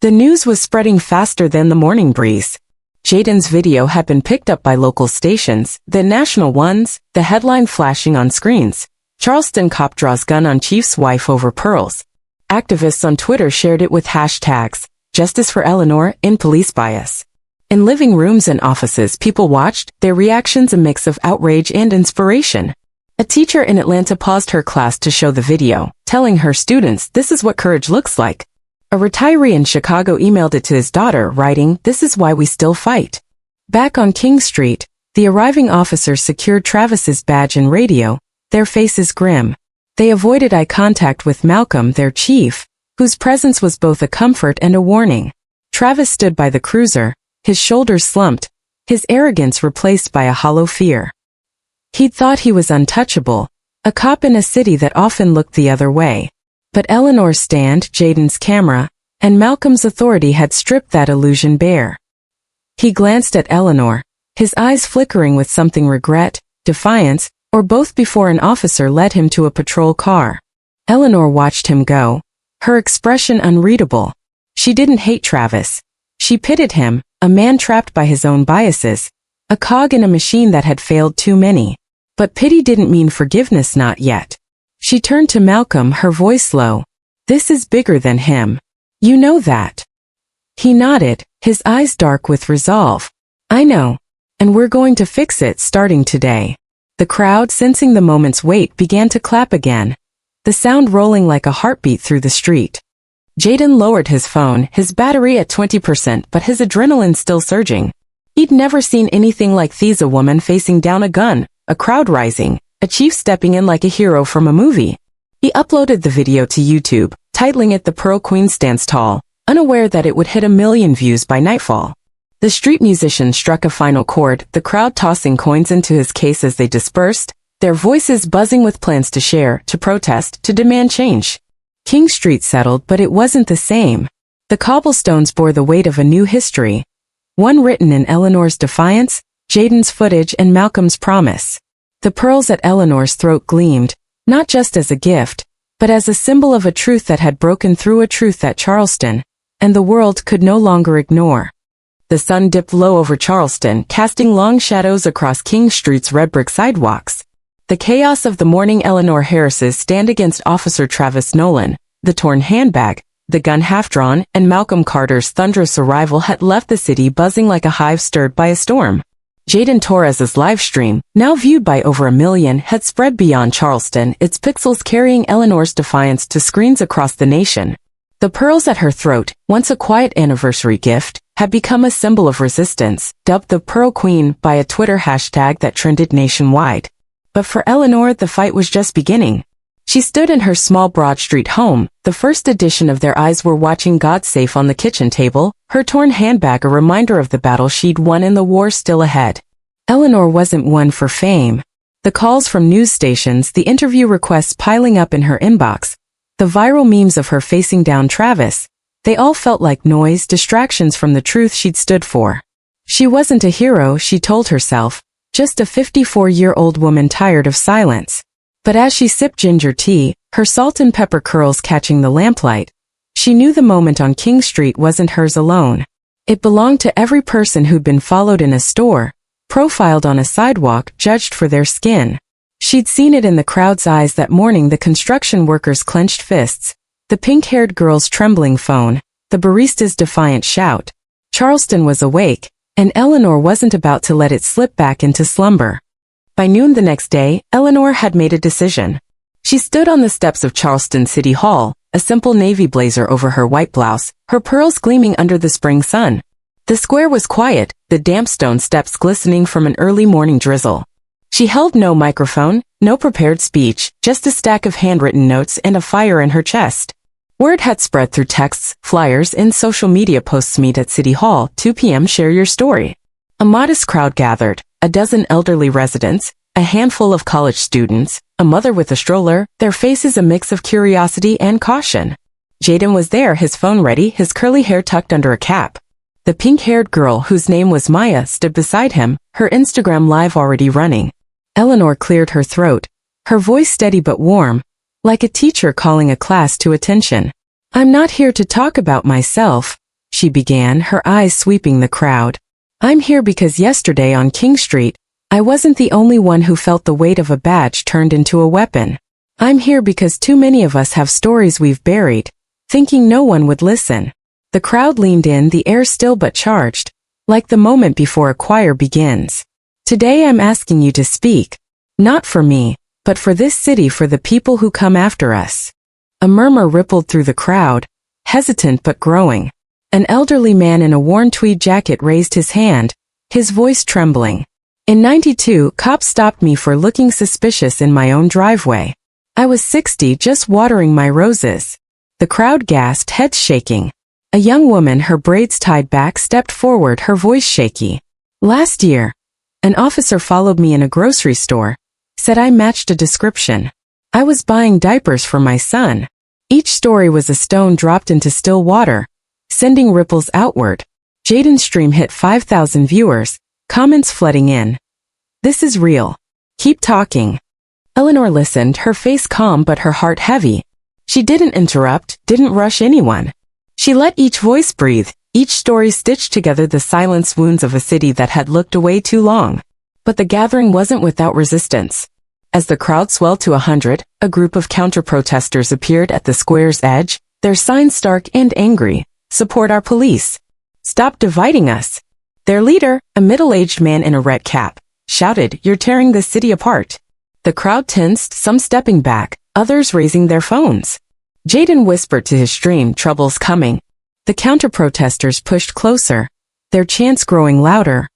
[SPEAKER 1] The news was spreading faster than the morning breeze. Jaden's video had been picked up by local stations, then national ones, the headline flashing on screens. "Charleston cop draws gun on chief's wife over pearls." Activists on Twitter shared it with hashtags, "Justice for Eleanor," and "Police Bias." In living rooms and offices, people watched, their reactions a mix of outrage and inspiration. A teacher in Atlanta paused her class to show the video, telling her students, "This is what courage looks like." A retiree in Chicago emailed it to his daughter, writing, "This is why we still fight." Back on King Street, the arriving officers secured Travis's badge and radio, their faces grim. They avoided eye contact with Malcolm, their chief, whose presence was both a comfort and a warning. Travis stood by the cruiser, his shoulders slumped, his arrogance replaced by a hollow fear. He'd thought he was untouchable, a cop in a city that often looked the other way. But Eleanor's stand, Jaden's camera, and Malcolm's authority had stripped that illusion bare. He glanced at Eleanor, his eyes flickering with something regret, defiance, or both before an officer led him to a patrol car. Eleanor watched him go, her expression unreadable. She didn't hate Travis. She pitied him, a man trapped by his own biases, a cog in a machine that had failed too many. But pity didn't mean forgiveness, not yet. She turned to Malcolm, her voice low. This is bigger than him. You know that. He nodded, his eyes dark with resolve. I know. And we're going to fix it starting today. The crowd, sensing the moment's weight, began to clap again, the sound rolling like a heartbeat through the street. Jaden lowered his phone, his battery at 20% but his adrenaline still surging. He'd never seen anything like this, a woman facing down a gun, a crowd rising, a chief stepping in like a hero from a movie. He uploaded the video to YouTube, titling it "The Pearl Queen Stands Tall," unaware that it would hit 1 million views by nightfall. The street musician struck a final chord, the crowd tossing coins into his case as they dispersed, their voices buzzing with plans to share, to protest, to demand change. King Street settled, but it wasn't the same. The cobblestones bore the weight of a new history. One written in Eleanor's defiance, Jaden's footage, and Malcolm's promise. The pearls at Eleanor's throat gleamed, not just as a gift, but as a symbol of a truth that had broken through, a truth that Charleston, and the world, could no longer ignore. The sun dipped low over Charleston, casting long shadows across King Street's red brick sidewalks. The chaos of the morning, Eleanor Harris's stand against Officer Travis Nolan, the torn handbag, the gun half-drawn, and Malcolm Carter's thunderous arrival had left the city buzzing like a hive stirred by a storm. Jaden Torres's live stream, now viewed by over 1 million, had spread beyond Charleston, its pixels carrying Eleanor's defiance to screens across the nation. The pearls at her throat, once a quiet anniversary gift, had become a symbol of resistance, dubbed the Pearl Queen by a Twitter hashtag that trended nationwide. But for Eleanor, the fight was just beginning. She stood in her small Broad Street home, the first edition of Their Eyes Were Watching, God Safe on the kitchen table, her torn handbag a reminder of the battle she'd won and the war still ahead. Eleanor wasn't one for fame. The calls from news stations, the interview requests piling up in her inbox, the viral memes of her facing down Travis, they all felt like noise, distractions from the truth she'd stood for. She wasn't a hero, she told herself, just a 54-year-old woman tired of silence. But as she sipped ginger tea, her salt and pepper curls catching the lamplight, she knew the moment on King Street wasn't hers alone. It belonged to every person who'd been followed in a store, profiled on a sidewalk, judged for their skin. She'd seen it in the crowd's eyes that morning, the construction workers' clenched fists, the pink-haired girl's trembling phone, the barista's defiant shout. Charleston was awake, and Eleanor wasn't about to let it slip back into slumber. By noon the next day, Eleanor had made a decision. She stood on the steps of Charleston City Hall, a simple navy blazer over her white blouse, her pearls gleaming under the spring sun. The square was quiet, the damp stone steps glistening from an early morning drizzle. She held no microphone, no prepared speech, just a stack of handwritten notes and a fire in her chest. Word had spread through texts, flyers, and social media posts. Meet at City Hall, 2 p.m. Share your story. A modest crowd gathered, a dozen elderly residents, a handful of college students, a mother with a stroller, their faces a mix of curiosity and caution. Jaden was there, his phone ready, his curly hair tucked under a cap. The pink-haired girl, whose name was Maya, stood beside him, her Instagram live already running. Eleanor cleared her throat, her voice steady but warm, like a teacher calling a class to attention. I'm not here to talk about myself, she began, her eyes sweeping the crowd. I'm here because yesterday on King Street, I wasn't the only one who felt the weight of a badge turned into a weapon. I'm here because too many of us have stories we've buried, thinking no one would listen. The crowd leaned in, the air still but charged, like the moment before a choir begins. Today I'm asking you to speak, not for me, but for this city, for the people who come after us. A murmur rippled through the crowd, hesitant but growing. An elderly man in a worn tweed jacket raised his hand, his voice trembling. In '92, cops stopped me for looking suspicious in my own driveway. I was 60, just watering my roses. The crowd gasped, heads shaking. A young woman, her braids tied back, stepped forward, her voice shaky. Last year, an officer followed me in a grocery store, said I matched a description. I was buying diapers for my son. Each story was a stone dropped into still water, sending ripples outward. Jaden's stream hit 5,000 viewers, comments flooding in. This is real. Keep talking. Eleanor listened, her face calm but her heart heavy. She didn't interrupt, didn't rush anyone. She let each voice breathe, each story stitched together the silenced wounds of a city that had looked away too long. But the gathering wasn't without resistance. As the crowd swelled to 100, a group of counter-protesters appeared at the square's edge, their signs stark and angry. Support our police. Stop dividing us. Their leader, a middle-aged man in a red cap, shouted, "You're tearing this city apart." The crowd tensed, some stepping back, others raising their phones. Jaden whispered to his stream, "Trouble's coming." The counter-protesters pushed closer, their chants growing louder.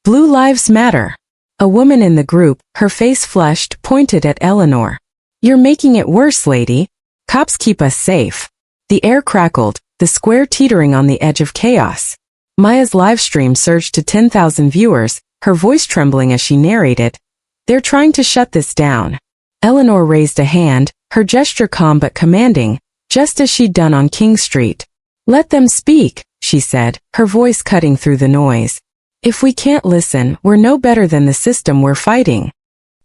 [SPEAKER 1] "Blue Lives Matter." A woman in the group, her face flushed, pointed at Eleanor. "You're making it worse, lady. Cops keep us safe." The air crackled, the square teetering on the edge of chaos. Maya's live stream surged to 10,000 viewers, her voice trembling as she narrated. "They're trying to shut this down." Eleanor raised a hand, her gesture calm but commanding, just as she'd done on King Street. "Let them speak," she said, her voice cutting through the noise. "If we can't listen, we're no better than the system we're fighting."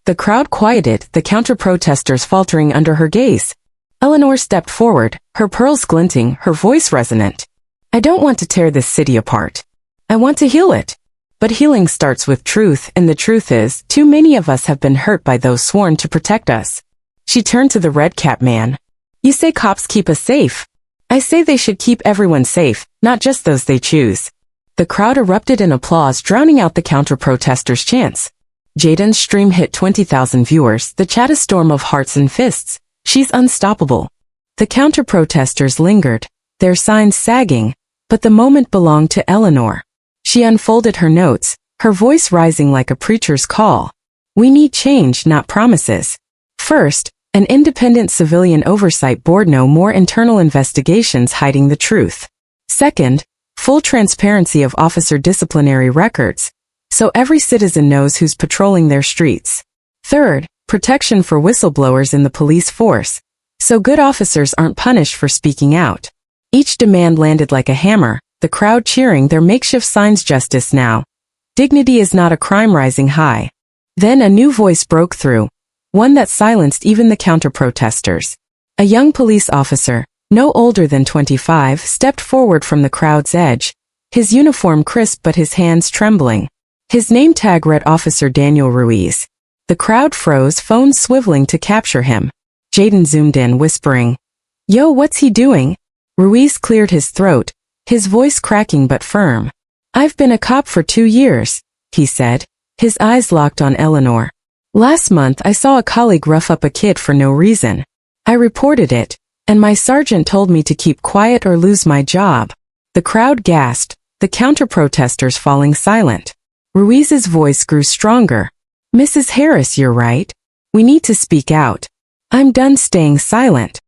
[SPEAKER 1] The crowd quieted, the counter-protesters faltering under her gaze. Eleanor stepped forward, her pearls glinting, her voice resonant. "I don't want to tear this city apart. I want to heal it. But healing starts with truth, and the truth is, too many of us have been hurt by those sworn to protect us." She turned to the red cap man. "You say cops keep us safe. I say they should keep everyone safe, not just those they choose." The crowd erupted in applause, drowning out the counter-protesters' chants. Jaden's stream hit 20,000 viewers, the chat a storm of hearts and fists. "She's unstoppable." The counter-protesters lingered, their signs sagging, but the moment belonged to Eleanor. She unfolded her notes, her voice rising like a preacher's call. "We need change, not promises. First, an independent civilian oversight board, no more internal investigations hiding the truth. Second, full transparency of officer disciplinary records, so every citizen knows who's patrolling their streets. Third, protection for whistleblowers in the police force, so good officers aren't punished for speaking out." Each demand landed like a hammer, the crowd cheering, their makeshift signs. "Justice now. Dignity is not a crime," rising high. Then a new voice broke through, one that silenced even the counter-protesters. A young police officer, no older than 25, stepped forward from the crowd's edge, his uniform crisp but his hands trembling. His name tag read Officer Daniel Ruiz. The crowd froze, phones swiveling to capture him. Jaden zoomed in, whispering, "Yo, what's he doing?" Ruiz cleared his throat, his voice cracking but firm. "I've been a cop for 2 years, he said, his eyes locked on Eleanor. "Last month I saw a colleague rough up a kid for no reason. I reported it, and my sergeant told me to keep quiet or lose my job." The crowd gasped, the counter-protesters falling silent. Ruiz's voice grew stronger. "Mrs. Harris, you're right. We need to speak out. I'm done staying silent."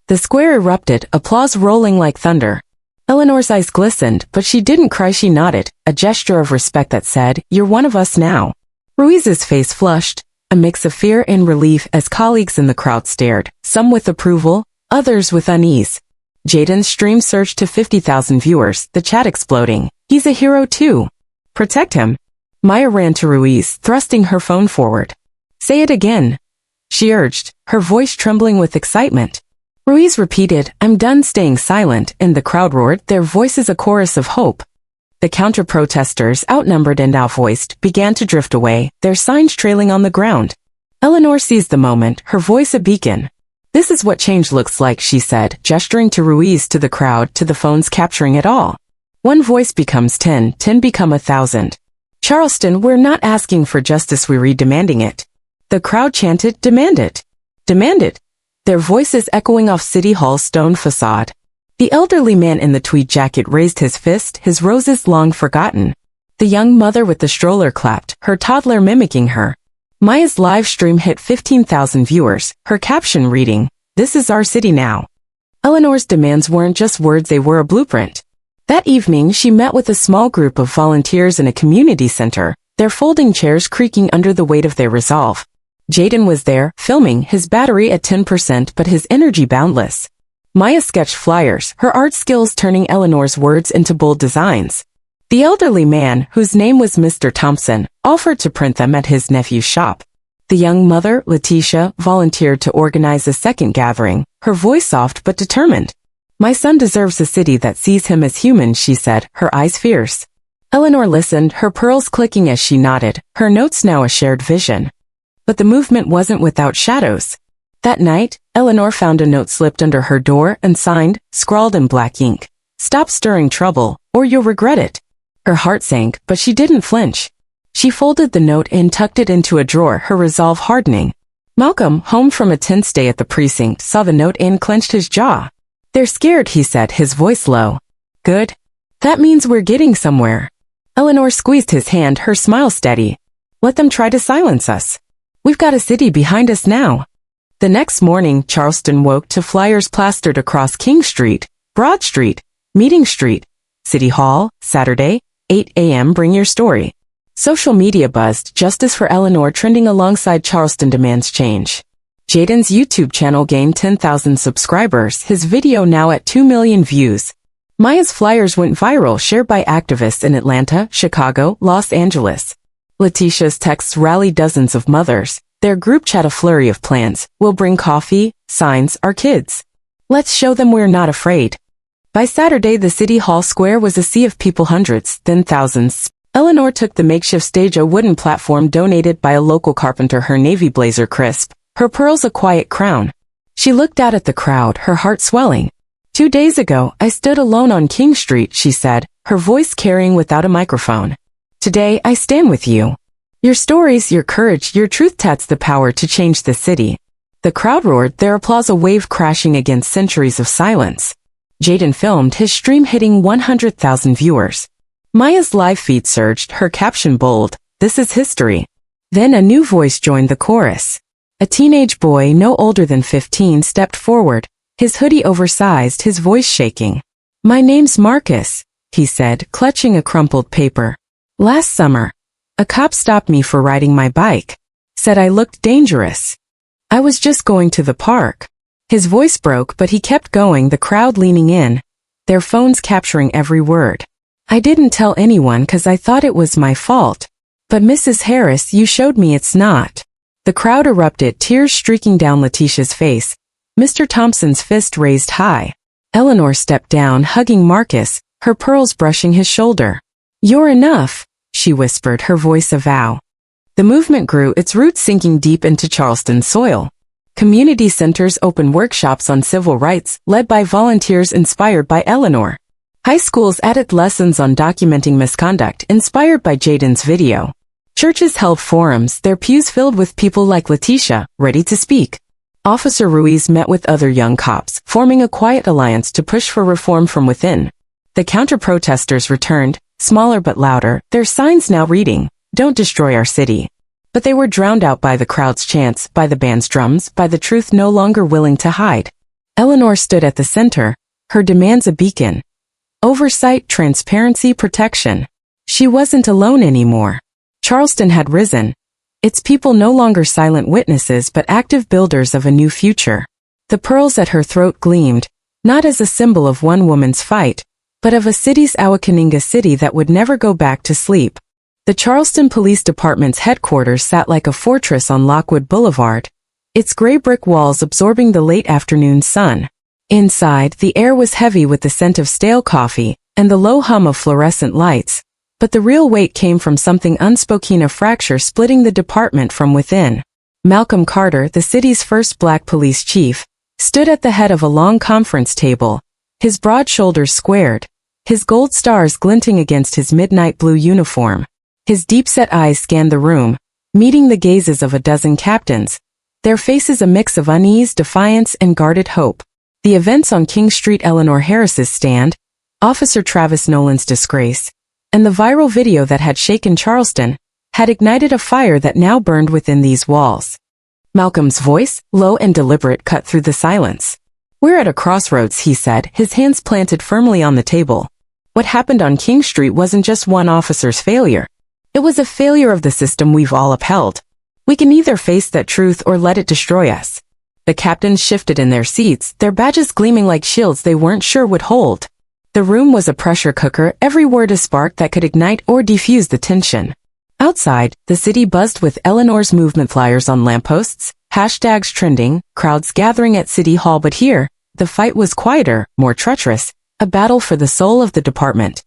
[SPEAKER 1] The square erupted, applause rolling like thunder. Eleanor's eyes glistened, but she didn't cry. She nodded, a gesture of respect that said, "You're one of us now." Ruiz's face flushed, a mix of fear and relief as colleagues in the crowd stared, some with approval, others with unease. Jaden's stream surged to 50,000 viewers, the chat exploding. "He's a hero too. Protect him." Maya ran to Ruiz, thrusting her phone forward. "Say it again," she urged, her voice trembling with excitement. Ruiz repeated, "I'm done staying silent," and the crowd roared, their voices a chorus of hope. The counter-protesters, outnumbered and outvoiced, began to drift away, their signs trailing on the ground. Eleanor seized the moment, her voice a beacon. "This is what change looks like," she said, gesturing to Ruiz, to the crowd, to the phones capturing it all. "One voice becomes 10, 10 become 1,000. Charleston, we're not asking for justice, we're demanding it." The crowd chanted, "Demand it! Demand it!" Their voices echoing off City Hall's stone facade. The elderly man in the tweed jacket raised his fist, his roses long forgotten. The young mother with the stroller clapped, her toddler mimicking her. Maya's live stream hit 15,000 viewers, her caption reading, "This is our city now." Eleanor's demands weren't just words, they were a blueprint. That evening, she met with a small group of volunteers in a community center, their folding chairs creaking under the weight of their resolve. Jaden was there, filming, his battery at 10% but his energy boundless. Maya sketched flyers, her art skills turning Eleanor's words into bold designs. The elderly man, whose name was Mr. Thompson, offered to print them at his nephew's shop. The young mother, Letitia, volunteered to organize a second gathering, her voice soft but determined. My son deserves a city that sees him as human, she said, her eyes fierce. Eleanor listened, her pearls clicking as she nodded, her notes now a shared vision. But the movement wasn't without shadows. That night, Eleanor found a note slipped under her door and signed, scrawled in black ink. Stop stirring trouble, or you'll regret it. Her heart sank, but she didn't flinch. She folded the note and tucked it into a drawer, her resolve hardening. Malcolm, home from a tense day at the precinct, saw the note and clenched his jaw. They're scared, he said, his voice low. Good. That means we're getting somewhere. Eleanor squeezed his hand, her smile steady. Let them try to silence us. We've got a city behind us now. The next morning, Charleston woke to flyers plastered across King Street, Broad Street, Meeting Street, City Hall, Saturday, 8 a.m. Bring your story. Social media buzzed, Justice for Eleanor trending alongside Charleston demands change. Jaden's YouTube channel gained 10,000 subscribers, his video now at 2 million views. Maya's flyers went viral, shared by activists in Atlanta, Chicago, Los Angeles. Letitia's texts rallied dozens of mothers, their group chat a flurry of plans. We'll bring coffee, signs, our kids. Let's show them we're not afraid. By Saturday, the City Hall Square was a sea of people, hundreds, then thousands. Eleanor took the makeshift stage, a wooden platform donated by a local carpenter, her navy blazer crisp, her pearls a quiet crown. She looked out at the crowd, her heart swelling. 2 days ago, I stood alone on King Street, she said, her voice carrying without a microphone. Today, I stand with you. Your stories, your courage, your truth, that's the power to change the city. The crowd roared, their applause a wave crashing against centuries of silence. Jaden filmed, his stream hitting 100,000 viewers. Maya's live feed surged, her caption bold, this is history. Then a new voice joined the chorus. A teenage boy no older than 15 stepped forward, his hoodie oversized, his voice shaking. My name's Marcus, he said, clutching a crumpled paper. Last summer, a cop stopped me for riding my bike. Said I looked dangerous. I was just going to the park. His voice broke, but he kept going, the crowd leaning in, their phones capturing every word. I didn't tell anyone 'cause I thought it was my fault. But Mrs. Harris, you showed me it's not. The crowd erupted, tears streaking down Letitia's face. Mr. Thompson's fist raised high. Eleanor stepped down, hugging Marcus, her pearls brushing his shoulder. You're enough, she whispered, her voice a vow. The movement grew, its roots sinking deep into Charleston soil. Community centers opened workshops on civil rights, led by volunteers inspired by Eleanor. High schools added lessons on documenting misconduct, inspired by Jaden's video. Churches held forums, their pews filled with people like Letitia, ready to speak. Officer Ruiz met with other young cops, forming a quiet alliance to push for reform from within. The counter-protesters returned, smaller but louder, their signs now reading, "Don't destroy our city." But they were drowned out by the crowd's chants, by the band's drums, by the truth no longer willing to hide. Eleanor stood at the center, her demands a beacon. Oversight, transparency, protection. She wasn't alone anymore. Charleston had risen. Its people no longer silent witnesses but active builders of a new future. The pearls at her throat gleamed, not as a symbol of one woman's fight, but of a city's Awakeninga city that would never go back to sleep. The Charleston Police Department's headquarters sat like a fortress on Lockwood Boulevard, its gray brick walls absorbing the late afternoon sun. Inside, the air was heavy with the scent of stale coffee and the low hum of fluorescent lights. But the real weight came from something unspoken, a fracture splitting the department from within. Malcolm Carter, the city's first black police chief, stood at the head of a long conference table, his broad shoulders squared, his gold stars glinting against his midnight blue uniform. His deep-set eyes scanned the room, meeting the gazes of a dozen captains, their faces a mix of unease, defiance, and guarded hope. The events on King Street, Eleanor Harris's stand, Officer Travis Nolan's disgrace, and the viral video that had shaken Charleston, had ignited a fire that now burned within these walls. Malcolm's voice, low and deliberate, cut through the silence. We're at a crossroads, he said, his hands planted firmly on the table. What happened on King Street wasn't just one officer's failure. It was a failure of the system we've all upheld. We can either face that truth or let it destroy us. The captains shifted in their seats, their badges gleaming like shields they weren't sure would hold. The room was a pressure cooker, every word a spark that could ignite or defuse the tension. Outside, the city buzzed with Eleanor's movement flyers on lampposts, hashtags trending, crowds gathering at City Hall. But here, the fight was quieter, more treacherous, a battle for the soul of the department.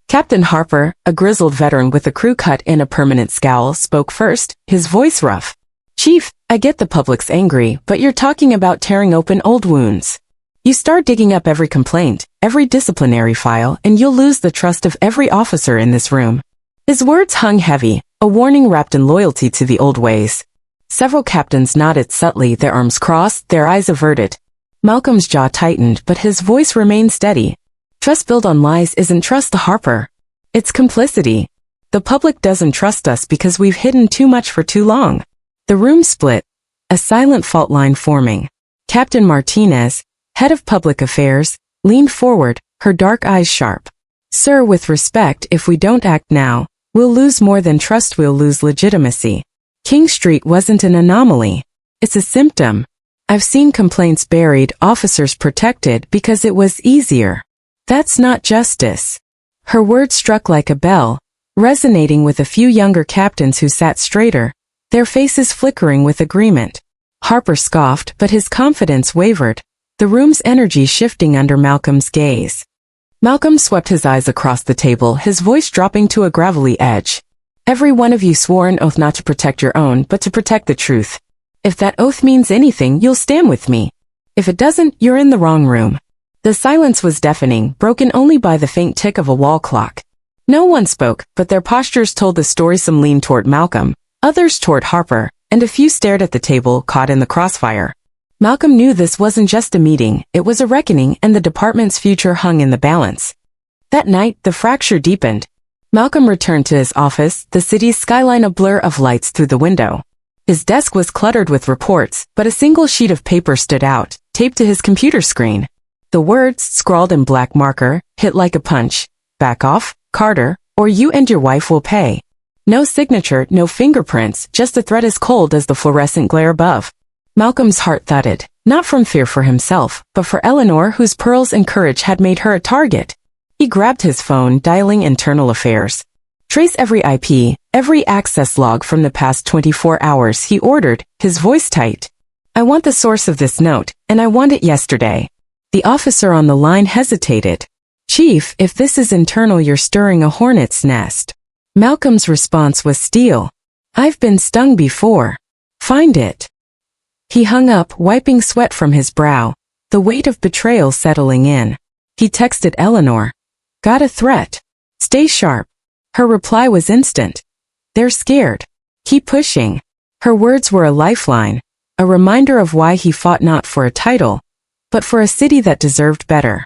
[SPEAKER 1] Captain Harper, a grizzled veteran with a crew cut and a permanent scowl, spoke first, his voice rough. "Chief, I get the public's angry, but you're talking about tearing open old wounds. You start digging up every complaint, every disciplinary file, and you'll lose the trust of every officer in this room." His words hung heavy, a warning wrapped in loyalty to the old ways. Several captains nodded subtly, their arms crossed, their eyes averted. Malcolm's jaw tightened, but his voice remained steady. Trust built on lies isn't trust, Harper. It's complicity. The public doesn't trust us because we've hidden too much for too long. The room split, a silent fault line forming. Captain Martinez, head of public affairs, leaned forward, her dark eyes sharp. "Sir, with respect, if we don't act now, we'll lose more than trust, we'll lose legitimacy. King Street wasn't an anomaly. It's a symptom. I've seen complaints buried, officers protected because it was easier. That's not justice." Her words struck like a bell, resonating with a few younger captains who sat straighter, their faces flickering with agreement. Harper scoffed, but his confidence wavered, the room's energy shifting under Malcolm's gaze. Malcolm swept his eyes across the table, his voice dropping to a gravelly edge. "Every one of you swore an oath not to protect your own, but to protect the truth. If that oath means anything, you'll stand with me. If it doesn't, you're in the wrong room." The silence was deafening, broken only by the faint tick of a wall clock. No one spoke, but their postures told the story. Some leaned toward Malcolm, others toward Harper, and a few stared at the table, caught in the crossfire. Malcolm knew this wasn't just a meeting, it was a reckoning, and the department's future hung in the balance. That night, the fracture deepened. Malcolm returned to his office, the city's skyline a blur of lights through the window. His desk was cluttered with reports, but a single sheet of paper stood out, taped to his computer screen. The words, scrawled in black marker, hit like a punch. "Back off, Carter, or you and your wife will pay." No signature, no fingerprints, just a threat as cold as the fluorescent glare above. Malcolm's heart thudded, not from fear for himself, but for Eleanor, whose pearls and courage had made her a target. He grabbed his phone, dialing internal affairs. "Trace every IP, every access log from the past 24 hours, he ordered, his voice tight. "I want the source of this note, and I want it yesterday." The officer on the line hesitated. "Chief, if this is internal, you're stirring a hornet's nest." Malcolm's response was steel. "I've been stung before. Find it." He hung up, wiping sweat from his brow, the weight of betrayal settling in. He texted Eleanor. "Got a threat. Stay sharp." Her reply was instant. "They're scared. Keep pushing." Her words were a lifeline, a reminder of why he fought not for a title, but for a city that deserved better.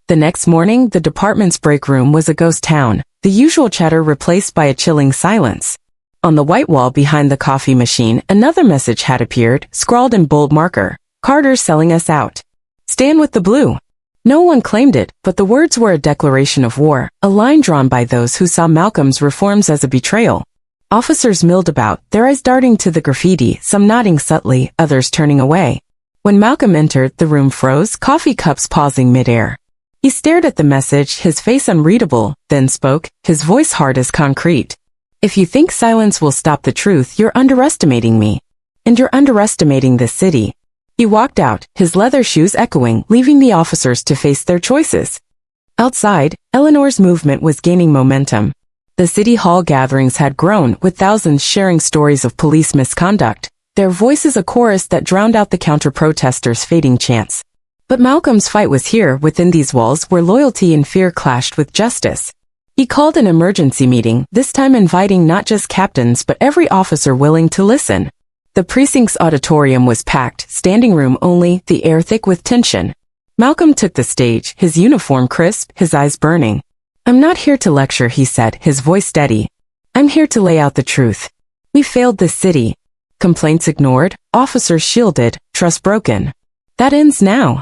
[SPEAKER 1] The next morning, the department's break room was a ghost town, the usual chatter replaced by a chilling silence. On the white wall behind the coffee machine, another message had appeared, scrawled in bold marker. "Carter's selling us out. Stand with the blue." No one claimed it, but the words were a declaration of war, a line drawn by those who saw Malcolm's reforms as a betrayal. Officers milled about, their eyes darting to the graffiti, some nodding subtly, others turning away. When Malcolm entered, the room froze, coffee cups pausing midair. He stared at the message, his face unreadable, then spoke, his voice hard as concrete. "If you think silence will stop the truth, you're underestimating me. And you're underestimating this city." He walked out, his leather shoes echoing, leaving the officers to face their choices. Outside, Eleanor's movement was gaining momentum. The city hall gatherings had grown, with thousands sharing stories of police misconduct, their voices a chorus that drowned out the counter-protesters' fading chants. But Malcolm's fight was here, within these walls, where loyalty and fear clashed with justice. He called an emergency meeting, this time inviting not just captains but every officer willing to listen. The precinct's auditorium was packed, standing room only, the air thick with tension. Malcolm took the stage, his uniform crisp, his eyes burning. "I'm not here to lecture," he said, his voice steady. "I'm here to lay out the truth. We failed this city. Complaints ignored, officers shielded, trust broken. That ends now."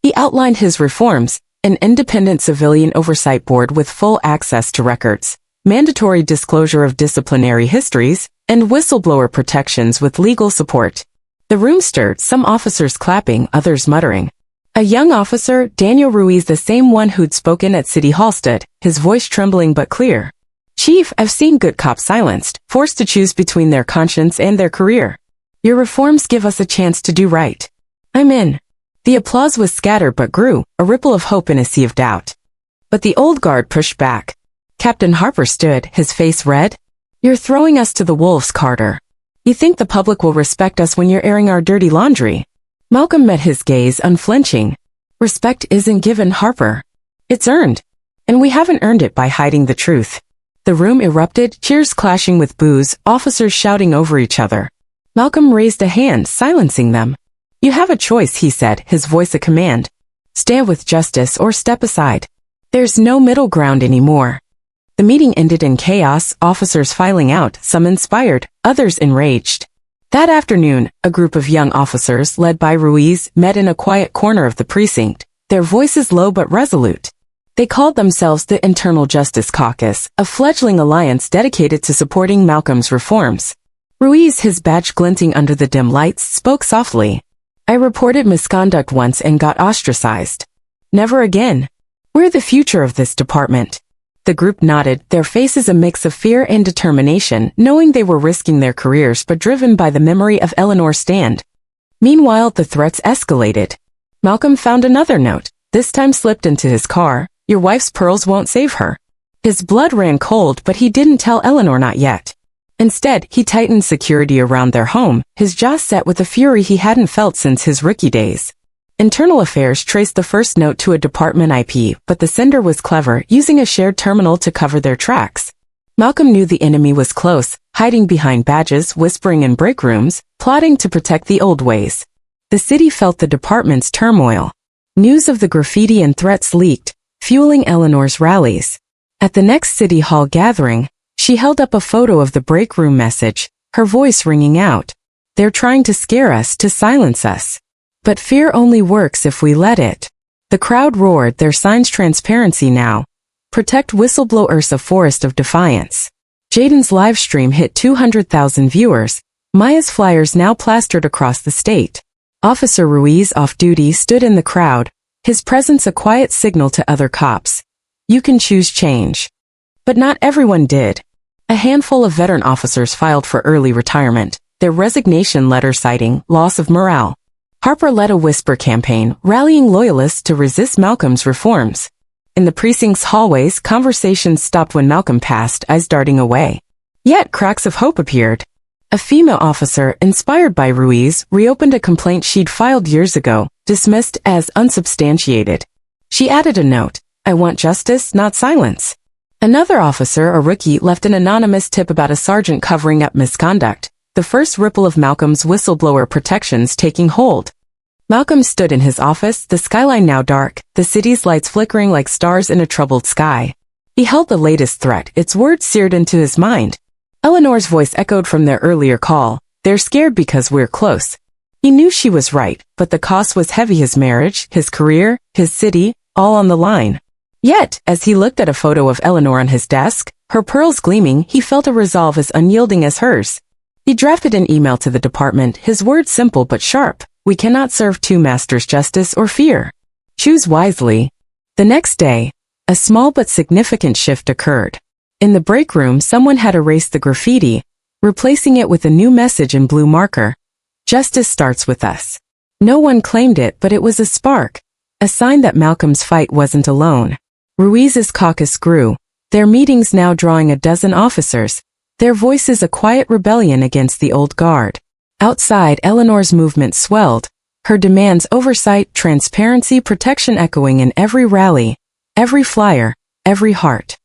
[SPEAKER 1] He outlined his reforms, an independent civilian oversight board with full access to records, mandatory disclosure of disciplinary histories, and whistleblower protections with legal support. The room stirred, some officers clapping, others muttering. A young officer, Daniel Ruiz, the same one who'd spoken at City Hall, stood, his voice trembling but clear. Chief, I've seen good cops silenced, forced to choose between their conscience and their career. Your reforms give us a chance to do right. I'm in. The applause was scattered but grew, a ripple of hope in a sea of doubt. But the old guard pushed back. Captain Harper stood, his face red. You're throwing us to the wolves, Carter. You think the public will respect us when you're airing our dirty laundry? Malcolm met his gaze unflinching. Respect isn't given, Harper. It's earned. And we haven't earned it by hiding the truth. The room erupted, cheers clashing with boos, officers shouting over each other. Malcolm raised a hand, silencing them. You have a choice, he said, his voice a command. Stand with justice or step aside. There's no middle ground anymore. The meeting ended in chaos, officers filing out, some inspired, others enraged. That afternoon, a group of young officers, led by Ruiz, met in a quiet corner of the precinct, their voices low but resolute. They called themselves the Internal Justice Caucus, a fledgling alliance dedicated to supporting Malcolm's reforms. Ruiz, his badge glinting under the dim lights, spoke softly. I reported misconduct once and got ostracized. Never again. We're the future of this department. The group nodded, their faces a mix of fear and determination, knowing they were risking their careers but driven by the memory of Eleanor's stand. Meanwhile, the threats escalated. Malcolm found another note, this time slipped into his car. Your wife's pearls won't save her. His blood ran cold, but he didn't tell Eleanor not yet. Instead, he tightened security around their home, his jaw set with a fury he hadn't felt since his rookie days. Internal Affairs traced the first note to a department IP, but the sender was clever, using a shared terminal to cover their tracks. Malcolm knew the enemy was close, hiding behind badges, whispering in break rooms, plotting to protect the old ways. The city felt the department's turmoil. News of the graffiti and threats leaked, fueling Eleanor's rallies. At the next City Hall gathering, she held up a photo of the break room message, her voice ringing out. They're trying to scare us, to silence us. But fear only works if we let it. The crowd roared, their signs transparency now. Protect whistleblowers, a forest of defiance. Jaden's live stream hit 200,000 viewers, Maya's flyers now plastered across the state. Officer Ruiz, off duty, stood in the crowd, his presence a quiet signal to other cops. You can choose change. But not everyone did. A handful of veteran officers filed for early retirement, their resignation letter citing loss of morale. Harper led a whisper campaign, rallying loyalists to resist Malcolm's reforms. In the precinct's hallways, conversations stopped when Malcolm passed, eyes darting away. Yet cracks of hope appeared. A female officer, inspired by Ruiz, reopened a complaint she'd filed years ago, dismissed as unsubstantiated. She added a note, I want justice, not silence. Another officer, a rookie, left an anonymous tip about a sergeant covering up misconduct, the first ripple of Malcolm's whistleblower protections taking hold. Malcolm stood in his office, the skyline now dark, the city's lights flickering like stars in a troubled sky. He held the latest threat, its words seared into his mind. Eleanor's voice echoed from their earlier call, they're scared because we're close. He knew she was right, but the cost was heavy, his marriage, his career, his city, all on the line. Yet, as he looked at a photo of Eleanor on his desk, her pearls gleaming, he felt a resolve as unyielding as hers. He drafted an email to the department, his words simple but sharp. We cannot serve two masters, justice or fear. Choose wisely. The next day, a small but significant shift occurred. In the break room, someone had erased the graffiti, replacing it with a new message in blue marker. Justice starts with us. No one claimed it, but it was a spark, a sign that Malcolm's fight wasn't alone. Ruiz's caucus grew, their meetings now drawing a dozen officers, their voices a quiet rebellion against the old guard. Outside, Eleanor's movement swelled, her demands oversight, transparency, protection echoing in every rally, every flyer, every heart.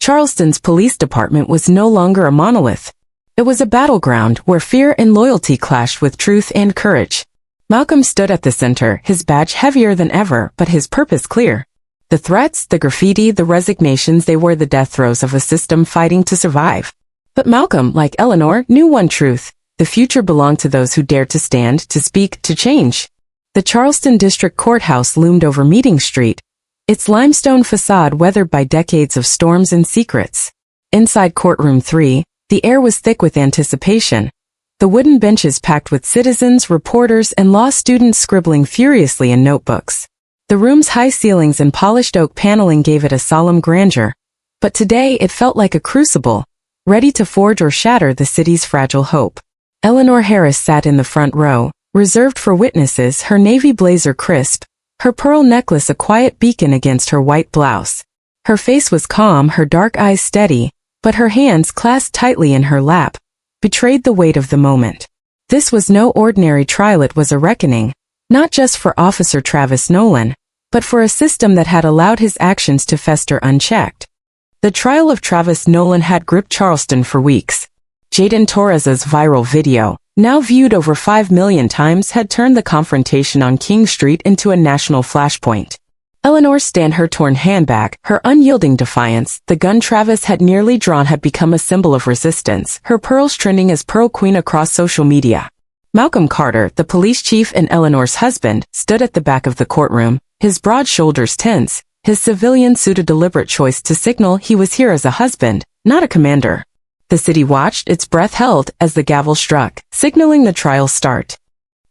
[SPEAKER 1] Charleston's police department was no longer a monolith. It was a battleground where fear and loyalty clashed with truth and courage. Malcolm stood at the center, his badge heavier than ever, but his purpose clear. The threats, the graffiti, the resignations, they were the death throes of a system fighting to survive. But Malcolm, like Eleanor, knew one truth. The future belonged to those who dared to stand, to speak, to change. The Charleston District Courthouse loomed over Meeting Street, its limestone facade weathered by decades of storms and secrets. Inside Courtroom 3, the air was thick with anticipation. The wooden benches packed with citizens, reporters, and law students scribbling furiously in notebooks. The room's high ceilings and polished oak paneling gave it a solemn grandeur. But today it felt like a crucible, ready to forge or shatter the city's fragile hope. Eleanor Harris sat in the front row, reserved for witnesses, her navy blazer crisp, her pearl necklace a quiet beacon against her white blouse. Her face was calm, her dark eyes steady, but her hands clasped tightly in her lap betrayed the weight of the moment. This was no ordinary trial, it was a reckoning, not just for Officer Travis Nolan, but for a system that had allowed his actions to fester unchecked. The trial of Travis Nolan had gripped Charleston for weeks. Jayden Torres's viral video, now viewed over 5 million times, had turned the confrontation on King Street into a national flashpoint. Eleanor stand her torn handbag, her unyielding defiance, the gun Travis had nearly drawn had become a symbol of resistance, her pearls trending as Pearl Queen across social media. Malcolm Carter, the police chief and Eleanor's husband, stood at the back of the courtroom, his broad shoulders tense, his civilian suit a deliberate choice to signal he was here as a husband, not a commander. The city watched, its breath held, as the gavel struck, signaling the trial's start.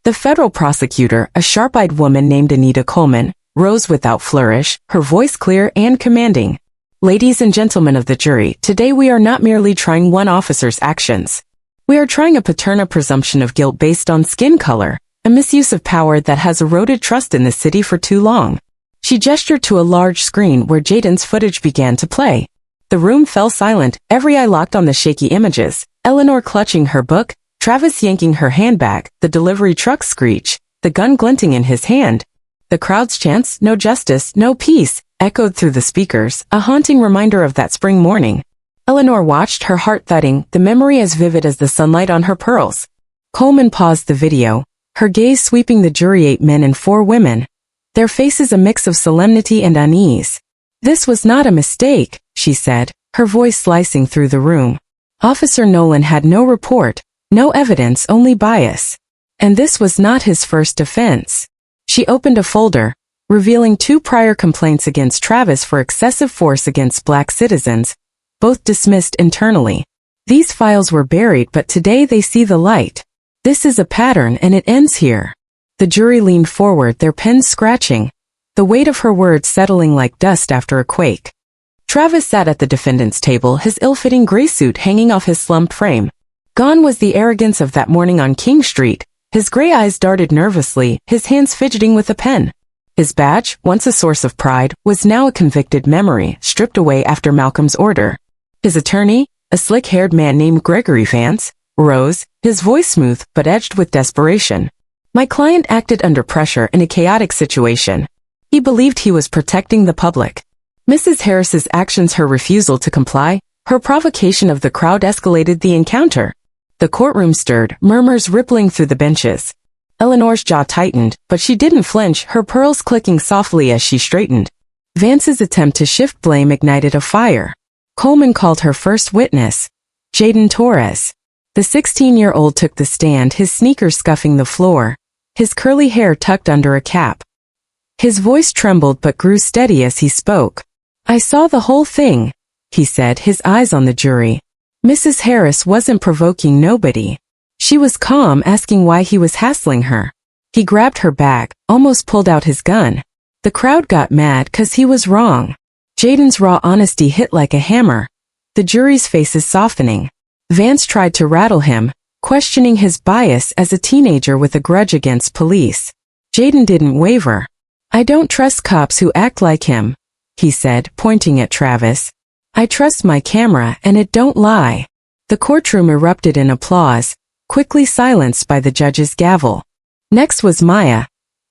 [SPEAKER 1] The federal prosecutor, a sharp-eyed woman named Anita Coleman, rose without flourish, her voice clear and commanding. Ladies and gentlemen of the jury, today we are not merely trying one officer's actions. We are trying a paterna presumption of guilt based on skin color, a misuse of power that has eroded trust in the city for too long. She gestured to a large screen where Jayden's footage began to play. The room fell silent, every eye locked on the shaky images, Eleanor clutching her book, Travis yanking her handbag, the delivery truck screech, the gun glinting in his hand. The crowd's chants, "No justice, no peace," echoed through the speakers, a haunting reminder of that spring morning. Eleanor watched, her heart thudding, the memory as vivid as the sunlight on her pearls. Coleman paused the video, her gaze sweeping the jury, 8 men and 4 women, their faces a mix of solemnity and unease. "This was not a mistake," she said, her voice slicing through the room. Officer Nolan had no report, no evidence, only bias. And this was not his first offense. She opened a folder, revealing 2 prior complaints against Travis for excessive force against black citizens, both dismissed internally. These files were buried, but today they see the light. This is a pattern, and it ends here. The jury leaned forward, their pens scratching, the weight of her words settling like dust after a quake. Travis sat at the defendant's table, his ill-fitting gray suit hanging off his slumped frame. Gone was the arrogance of that morning on King Street. His gray eyes darted nervously, his hands fidgeting with a pen. His badge, once a source of pride, was now a convicted memory, stripped away after Malcolm's order. His attorney, a slick-haired man named Gregory Vance, rose, his voice smooth but edged with desperation. "My client acted under pressure in a chaotic situation. He believed he was protecting the public." Mrs. Harris's actions, her refusal to comply, her provocation of the crowd escalated the encounter. The courtroom stirred, murmurs rippling through the benches. Eleanor's jaw tightened, but she didn't flinch, her pearls clicking softly as she straightened. Vance's attempt to shift blame ignited a fire. Coleman called her first witness, Jayden Torres. The 16-year-old took the stand, his sneakers scuffing the floor, his curly hair tucked under a cap. His voice trembled but grew steady as he spoke. "I saw the whole thing," he said, his eyes on the jury. Mrs. Harris wasn't provoking nobody. She was calm, asking why he was hassling her. He grabbed her bag, almost pulled out his gun. The crowd got mad 'cause he was wrong. Jayden's raw honesty hit like a hammer, the jury's faces softening. Vance tried to rattle him, questioning his bias as a teenager with a grudge against police. Jayden didn't waver. "I don't trust cops who act like him," he said, pointing at Travis. "I trust my camera, and it don't lie." The courtroom erupted in applause, quickly silenced by the judge's gavel. Next was Maya,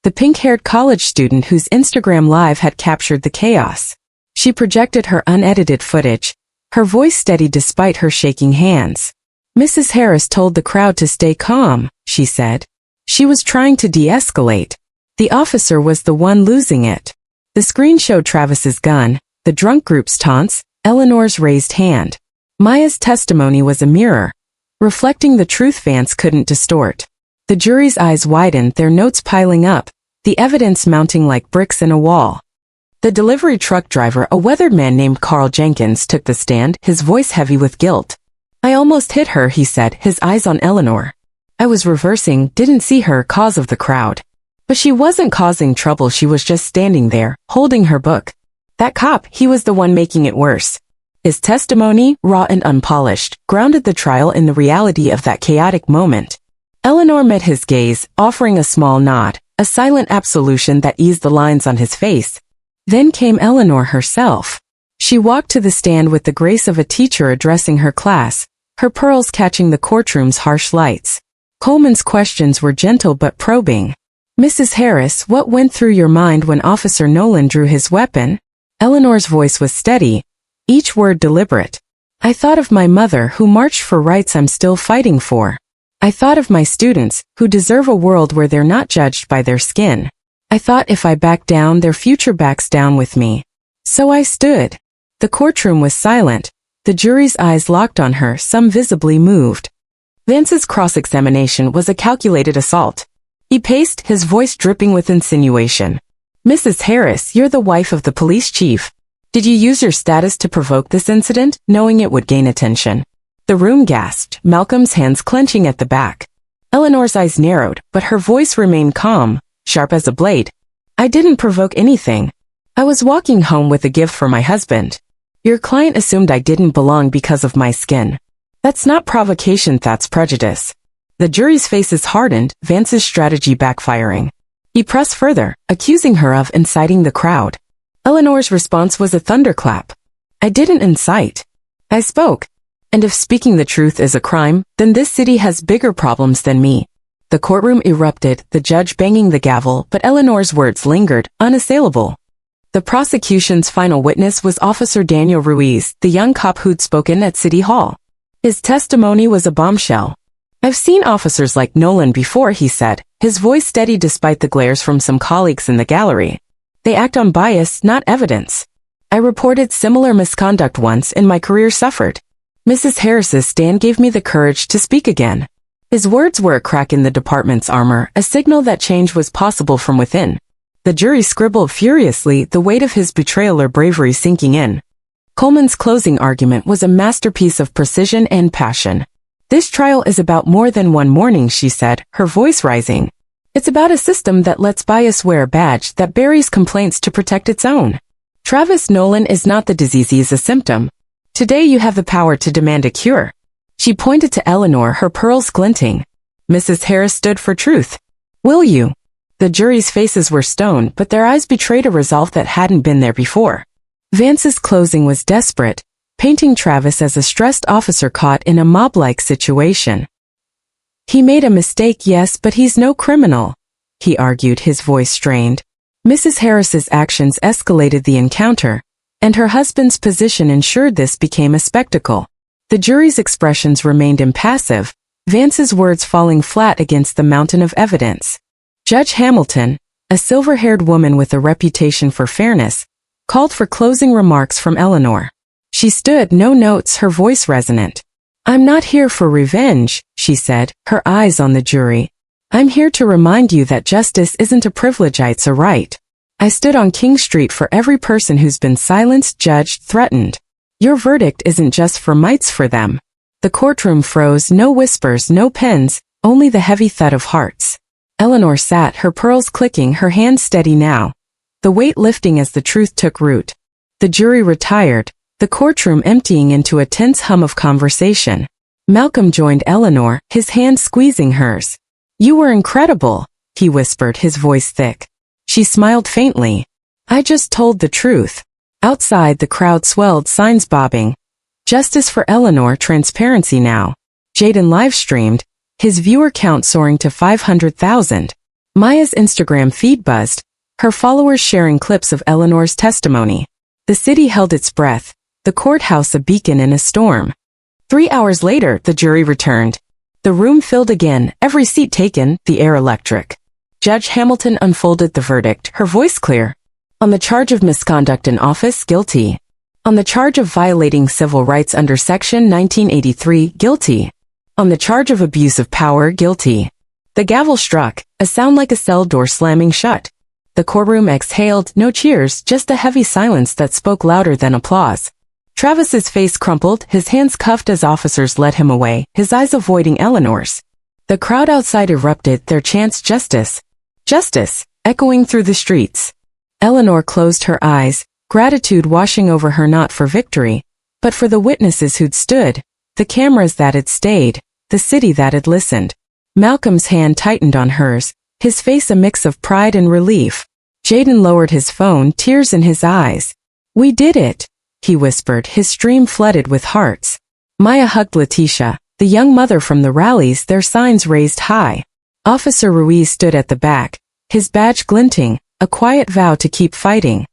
[SPEAKER 1] the pink-haired college student whose Instagram Live had captured the chaos. She projected her unedited footage, her voice steady despite her shaking hands. "Mrs. Harris told the crowd to stay calm," she said. She was trying to de-escalate. The officer was the one losing it. The screen showed Travis's gun, the drunk group's taunts, Eleanor's raised hand. Maya's testimony was a mirror, reflecting the truth Vance couldn't distort. The jury's eyes widened, their notes piling up, the evidence mounting like bricks in a wall. The delivery truck driver, a weathered man named Carl Jenkins, took the stand, his voice heavy with guilt. "I almost hit her," he said, his eyes on Eleanor. "I was reversing, didn't see her, cause of the crowd. But she wasn't causing trouble, she was just standing there, holding her book. That cop, he was the one making it worse. His testimony, raw and unpolished, grounded the trial in the reality of that chaotic moment. Eleanor met his gaze, offering a small nod, a silent absolution that eased the lines on his face. Then came Eleanor herself. She walked to the stand with the grace of a teacher addressing her class, her pearls catching the courtroom's harsh lights. Coleman's questions were gentle but probing. "Mrs. Harris, what went through your mind when Officer Nolan drew his weapon?" Eleanor's voice was steady, each word deliberate. "I thought of my mother who marched for rights I'm still fighting for. I thought of my students, who deserve a world where they're not judged by their skin. I thought if I back down, their future backs down with me. So I stood." The courtroom was silent. The jury's eyes locked on her, some visibly moved. Vance's cross-examination was a calculated assault. He paced, his voice dripping with insinuation. "Mrs. Harris, you're the wife of the police chief. Did you use your status to provoke this incident, knowing it would gain attention?" The room gasped, Malcolm's hands clenching at the back. Eleanor's eyes narrowed, but her voice remained calm, sharp as a blade. "I didn't provoke anything. I was walking home with a gift for my husband. Your client assumed I didn't belong because of my skin. That's not provocation, that's prejudice." The jury's faces hardened, Vance's strategy backfiring. He pressed further, accusing her of inciting the crowd. Eleanor's response was a thunderclap. "I didn't incite. I spoke. And if speaking the truth is a crime, then this city has bigger problems than me." The courtroom erupted, the judge banging the gavel, but Eleanor's words lingered, unassailable. The prosecution's final witness was Officer Daniel Ruiz, the young cop who'd spoken at City Hall. His testimony was a bombshell. "I've seen officers like Nolan before," he said, his voice steady despite the glares from some colleagues in the gallery. "They act on bias, not evidence. I reported similar misconduct once and my career suffered. Mrs. Harris's stand gave me the courage to speak again." His words were a crack in the department's armor, a signal that change was possible from within. The jury scribbled furiously, the weight of his betrayal or bravery sinking in. Coleman's closing argument was a masterpiece of precision and passion. "This trial is about more than one morning," she said, her voice rising. "It's about a system that lets bias wear a badge, that buries complaints to protect its own. Travis Nolan is not the disease, he is a symptom. Today you have the power to demand a cure." She pointed to Eleanor, her pearls glinting. Mrs. Harris stood for truth. "Will you?" The jury's faces were stone, but their eyes betrayed a resolve that hadn't been there before. Vance's closing was desperate, painting Travis as a stressed officer caught in a mob-like situation. "He made a mistake, yes, but he's no criminal," he argued, his voice strained. Mrs. Harris's actions escalated the encounter, and her husband's position ensured this became a spectacle. The jury's expressions remained impassive, Vance's words falling flat against the mountain of evidence. Judge Hamilton, a silver-haired woman with a reputation for fairness, called for closing remarks from Eleanor. She stood, no notes, her voice resonant. "I'm not here for revenge," she said, her eyes on the jury. "I'm here to remind you that justice isn't a privilege, it's a right. I stood on King Street for every person who's been silenced, judged, threatened. Your verdict isn't just for me, it's for them." The courtroom froze, no whispers, no pens, only the heavy thud of hearts. Eleanor sat, her pearls clicking, her hands steady now, the weight lifting as the truth took root. The jury retired, the courtroom emptying into a tense hum of conversation. Malcolm joined Eleanor, his hand squeezing hers. "You were incredible," he whispered, his voice thick. She smiled faintly. "I just told the truth." Outside, the crowd swelled, signs bobbing. "Justice for Eleanor, transparency now." Jaden live-streamed, his viewer count soaring to 500,000. Maya's Instagram feed buzzed, her followers sharing clips of Eleanor's testimony. The city held its breath, the courthouse a beacon in a storm. 3 hours later, the jury returned. The room filled again, every seat taken, the air electric. Judge Hamilton unfolded the verdict, her voice clear. On the charge of misconduct in office, guilty. On the charge of violating civil rights under Section 1983, guilty. On the charge of abuse of power, guilty. The gavel struck, a sound like a cell door slamming shut. The courtroom exhaled, no cheers, just a heavy silence that spoke louder than applause. Travis's face crumpled, his hands cuffed as officers led him away, his eyes avoiding Eleanor's. The crowd outside erupted, their chants justice. Justice, echoing through the streets. Eleanor closed her eyes, gratitude washing over her, not for victory, But for the witnesses who'd stood, the cameras that had stayed, the city that had listened. Malcolm's hand tightened on hers, his face a mix of pride and relief. Jaden lowered his phone, tears in his eyes. "We did it," he whispered, his stream flooded with hearts. Maya hugged Letitia, the young mother from the rallies, their signs raised high. Officer Ruiz stood at the back, his badge glinting, a quiet vow to keep fighting.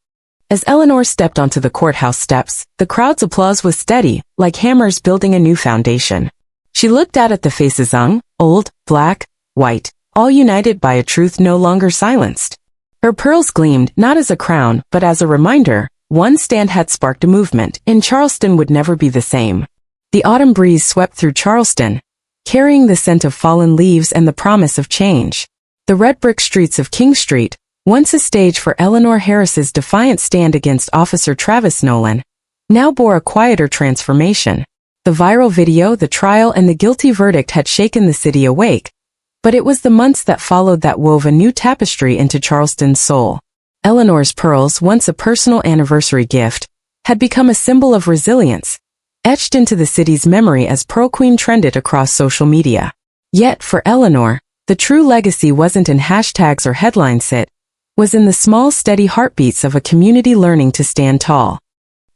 [SPEAKER 1] As Eleanor stepped onto the courthouse steps, the crowd's applause was steady, like hammers building a new foundation. She looked out at the faces young, old, black, white, all united by a truth no longer silenced. Her pearls gleamed not as a crown, but as a reminder. One stand had sparked a movement, and Charleston would never be the same. The autumn breeze swept through Charleston, carrying the scent of fallen leaves and the promise of change. The red brick streets of King Street, once a stage for Eleanor Harris's defiant stand against Officer Travis Nolan, now bore a quieter transformation. The viral video, the trial, and the guilty verdict had shaken the city awake, but it was the months that followed that wove a new tapestry into Charleston's soul. Eleanor's pearls, once a personal anniversary gift, had become a symbol of resilience, etched into the city's memory as Pearl Queen trended across social media. Yet, for Eleanor, the true legacy wasn't in hashtags or headlines, it was in the small, steady heartbeats of a community learning to stand tall.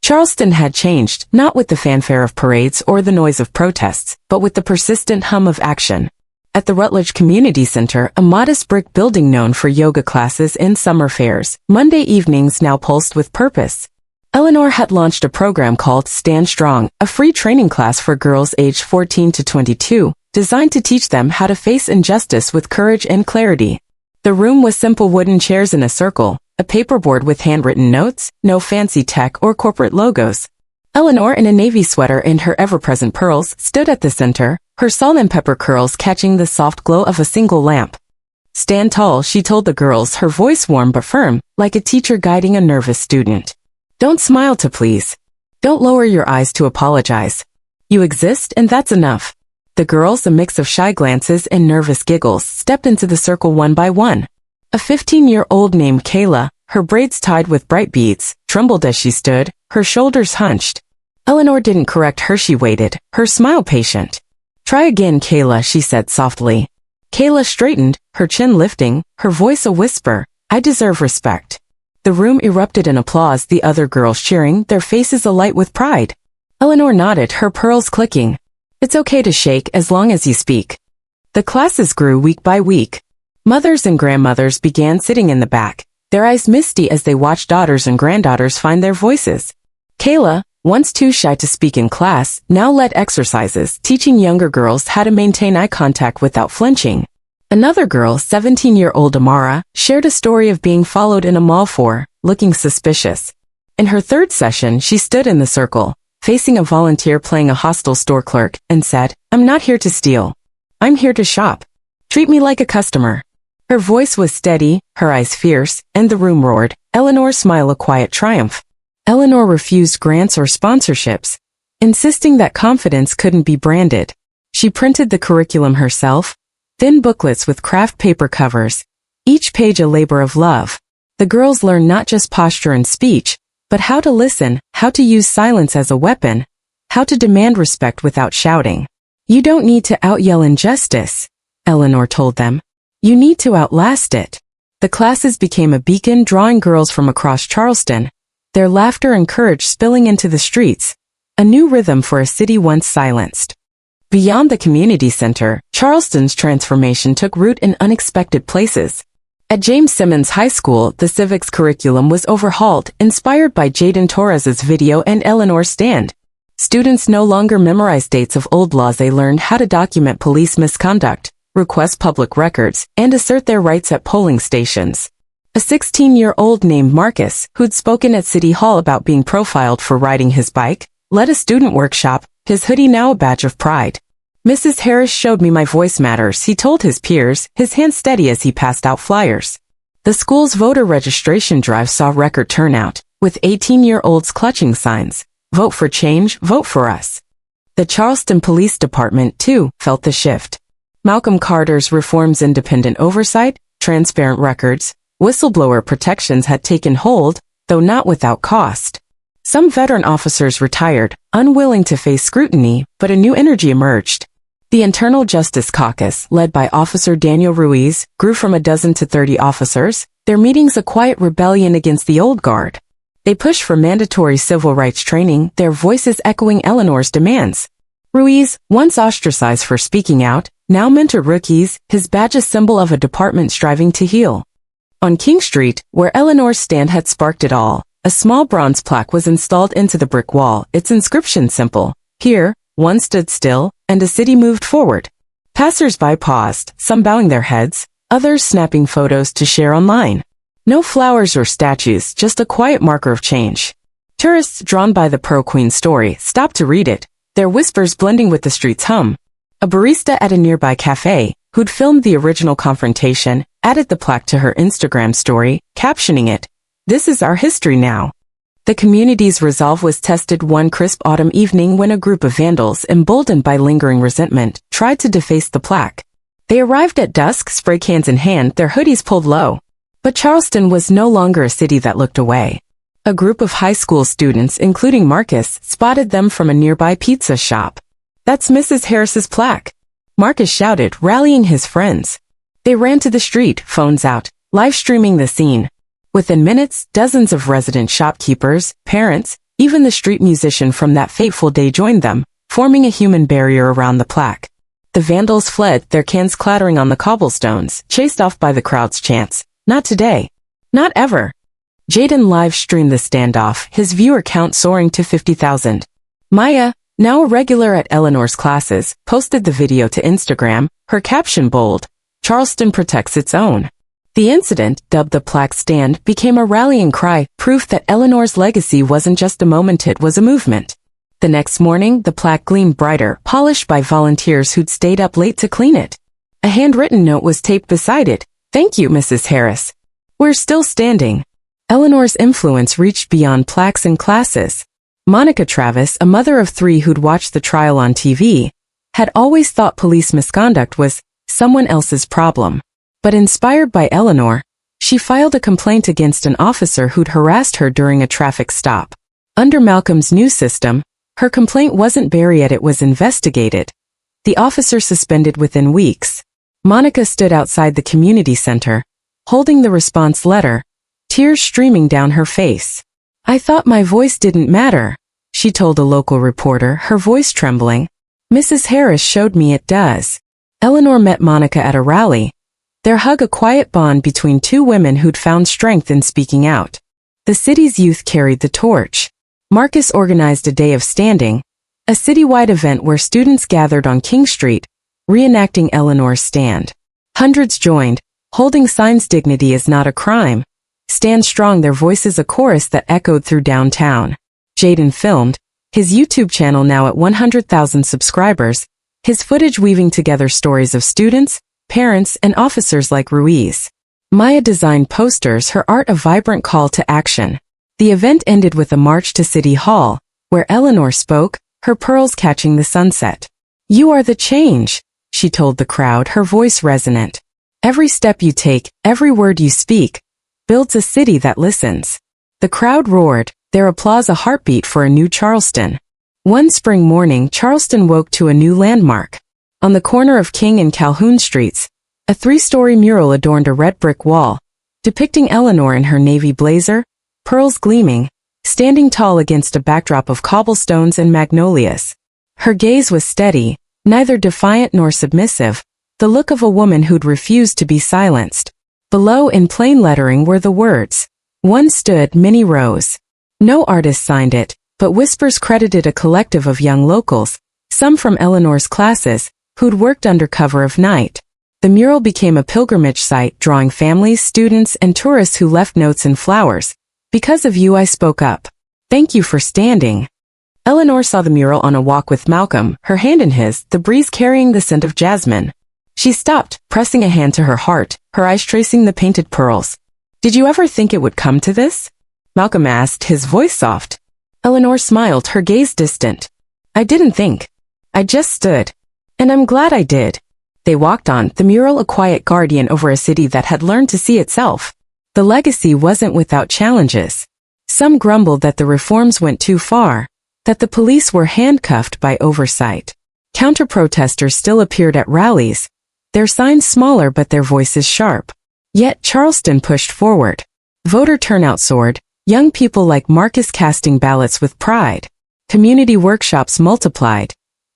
[SPEAKER 1] Charleston had changed, not with the fanfare of parades or the noise of protests, but with the persistent hum of action. At the Rutledge Community Center, a modest brick building known for yoga classes and summer fairs, Monday evenings now pulsed with purpose. Eleanor had launched a program called Stand Strong, a free training class for girls aged 14 to 22, designed to teach them how to face injustice with courage and clarity. The room was simple wooden chairs in a circle, a paperboard with handwritten notes, no fancy tech or corporate logos. Eleanor, in a navy sweater and her ever-present pearls, stood at the center, her salt and pepper curls catching the soft glow of a single lamp. "Stand tall," she told the girls, her voice warm but firm, like a teacher guiding a nervous student. "Don't smile to please. Don't lower your eyes to apologize. You exist, and that's enough." The girls, a mix of shy glances and nervous giggles, stepped into the circle one by one. A 15-year-old named Kayla, her braids tied with bright beads, trembled as she stood, her shoulders hunched. Eleanor didn't correct her, she waited, her smile patient. "Try again, Kayla," she said softly. Kayla straightened, her chin lifting, her voice a whisper, "I deserve respect." The room erupted in applause, the other girls cheering, their faces alight with pride. Eleanor nodded, her pearls clicking. "It's okay to shake as long as you speak." The classes grew week by week. Mothers and grandmothers began sitting in the back, their eyes misty as they watched daughters and granddaughters find their voices. Kayla, once too shy to speak in class, now led exercises, teaching younger girls how to maintain eye contact without flinching. Another girl, 17-year-old Amara, shared a story of being followed in a mall for looking suspicious. In her third session, she stood in the circle, facing a volunteer playing a hostile store clerk, and said, "I'm not here to steal. I'm here to shop. Treat me like a customer." Her voice was steady, her eyes fierce, and the room roared. Eleanor's smile a quiet triumph. Eleanor refused grants or sponsorships, insisting that confidence couldn't be branded. She printed the curriculum herself, thin booklets with craft paper covers, each page a labor of love. The girls learned not just posture and speech, but how to listen, how to use silence as a weapon, how to demand respect without shouting. "You don't need to out-yell injustice," Eleanor told them. "You need to outlast it." The classes became a beacon, drawing girls from across Charleston, their laughter and courage spilling into the streets, a new rhythm for a city once silenced. Beyond the community center, Charleston's transformation took root in unexpected places. At James Simmons High School, the civics curriculum was overhauled, inspired by Jaden Torres's video and Eleanor's stand. Students no longer memorized dates of old laws, they learned how to document police misconduct, request public records, and assert their rights at polling stations. A 16-year-old named Marcus, who'd spoken at City Hall about being profiled for riding his bike, led a student workshop, his hoodie now a badge of pride. "Mrs. Harris showed me my voice matters," he told his peers, his hand steady as he passed out flyers. The school's voter registration drive saw record turnout, with 18-year-olds clutching signs, "Vote for change, vote for us." The Charleston Police Department, too, felt the shift. Malcolm Carter's reforms, independent oversight, transparent records, whistleblower protections had taken hold, though not without cost. Some veteran officers retired, unwilling to face scrutiny, but a new energy emerged. The Internal Justice Caucus, led by Officer Daniel Ruiz, grew from a dozen to 30 officers, their meetings a quiet rebellion against the old guard. They pushed for mandatory civil rights training, their voices echoing Eleanor's demands. Ruiz, once ostracized for speaking out, now mentored rookies, his badge a symbol of a department striving to heal. On King Street, where Eleanor's stand had sparked it all, a small bronze plaque was installed into the brick wall, its inscription simple. Here, one stood still, and a city moved forward. Passers-by paused, some bowing their heads, others snapping photos to share online. No flowers or statues, just a quiet marker of change. Tourists drawn by the Pearl Queen story stopped to read it, their whispers blending with the street's hum. A barista at a nearby cafe, who'd filmed the original confrontation, added the plaque to her Instagram story, captioning it, "This is our history now." The community's resolve was tested one crisp autumn evening when a group of vandals, emboldened by lingering resentment, tried to deface the plaque. They arrived at dusk, spray cans in hand, their hoodies pulled low. But Charleston was no longer a city that looked away. A group of high school students, including Marcus, spotted them from a nearby pizza shop. "That's Mrs. Harris's plaque," Marcus shouted, rallying his friends. They ran to the street, phones out, live streaming the scene. Within minutes, dozens of resident shopkeepers, parents, even the street musician from that fateful day joined them, forming a human barrier around the plaque. The vandals fled, their cans clattering on the cobblestones, chased off by the crowd's chants. "Not today. Not ever." Jaden live-streamed the standoff, his viewer count soaring to 50,000. Maya, now a regular at Eleanor's classes, posted the video to Instagram, her caption bold, "Charleston protects its own." The incident, dubbed the Plaque Stand, became a rallying cry, proof that Eleanor's legacy wasn't just a moment, it was a movement. The next morning, the plaque gleamed brighter, polished by volunteers who'd stayed up late to clean it. A handwritten note was taped beside it. "Thank you, Mrs. Harris. We're still standing." Eleanor's influence reached beyond plaques and classes. Monica Travis, a mother of 3 who'd watched the trial on TV, had always thought police misconduct was someone else's problem. But inspired by Eleanor, she filed a complaint against an officer who'd harassed her during a traffic stop. Under Malcolm's new system, her complaint wasn't buried, it was investigated. The officer suspended within weeks. Monica stood outside the community center, holding the response letter, tears streaming down her face. "I thought my voice didn't matter," she told a local reporter, her voice trembling. "Mrs. Harris showed me it does." Eleanor met Monica at a rally, their hug a quiet bond between 2 women who'd found strength in speaking out. The city's youth carried the torch. Marcus organized a Day of Standing, a citywide event where students gathered on King Street, reenacting Eleanor's stand. Hundreds joined, holding signs "Dignity is not a crime. Stand strong," their voices a chorus that echoed through downtown. Jaden filmed, his YouTube channel now at 100,000 subscribers, his footage weaving together stories of students, parents, and officers like Ruiz. Maya designed posters, her art a vibrant call to action. The event ended with a march to City Hall, where Eleanor spoke, her pearls catching the sunset. "You are the change," she told the crowd, her voice resonant. "Every step you take, every word you speak, builds a city that listens." The crowd roared, their applause a heartbeat for a new Charleston. One spring morning, Charleston woke to a new landmark. On the corner of King and Calhoun Streets, a 3-story mural adorned a red brick wall, depicting Eleanor in her navy blazer, pearls gleaming, standing tall against a backdrop of cobblestones and magnolias. Her gaze was steady, neither defiant nor submissive, the look of a woman who'd refused to be silenced. Below in plain lettering were the words, "One stood, many rose." No artist signed it, but whispers credited a collective of young locals, some from Eleanor's classes, who'd worked under cover of night. The mural became a pilgrimage site, drawing families, students, and tourists who left notes and flowers. "Because of you I spoke up. Thank you for standing." Eleanor saw the mural on a walk with Malcolm, her hand in his, the breeze carrying the scent of jasmine. She stopped, pressing a hand to her heart, her eyes tracing the painted pearls. "Did you ever think it would come to this?" Malcolm asked, his voice soft. Eleanor smiled, her gaze distant. "I didn't think. I just stood. And I'm glad I did." They walked on, the mural a quiet guardian over a city that had learned to see itself. The legacy wasn't without challenges. Some grumbled that the reforms went too far, that the police were handcuffed by oversight. Counter-protesters still appeared at rallies, their signs smaller but their voices sharp. Yet Charleston pushed forward. Voter turnout soared, young people like Marcus casting ballots with pride. Community workshops multiplied,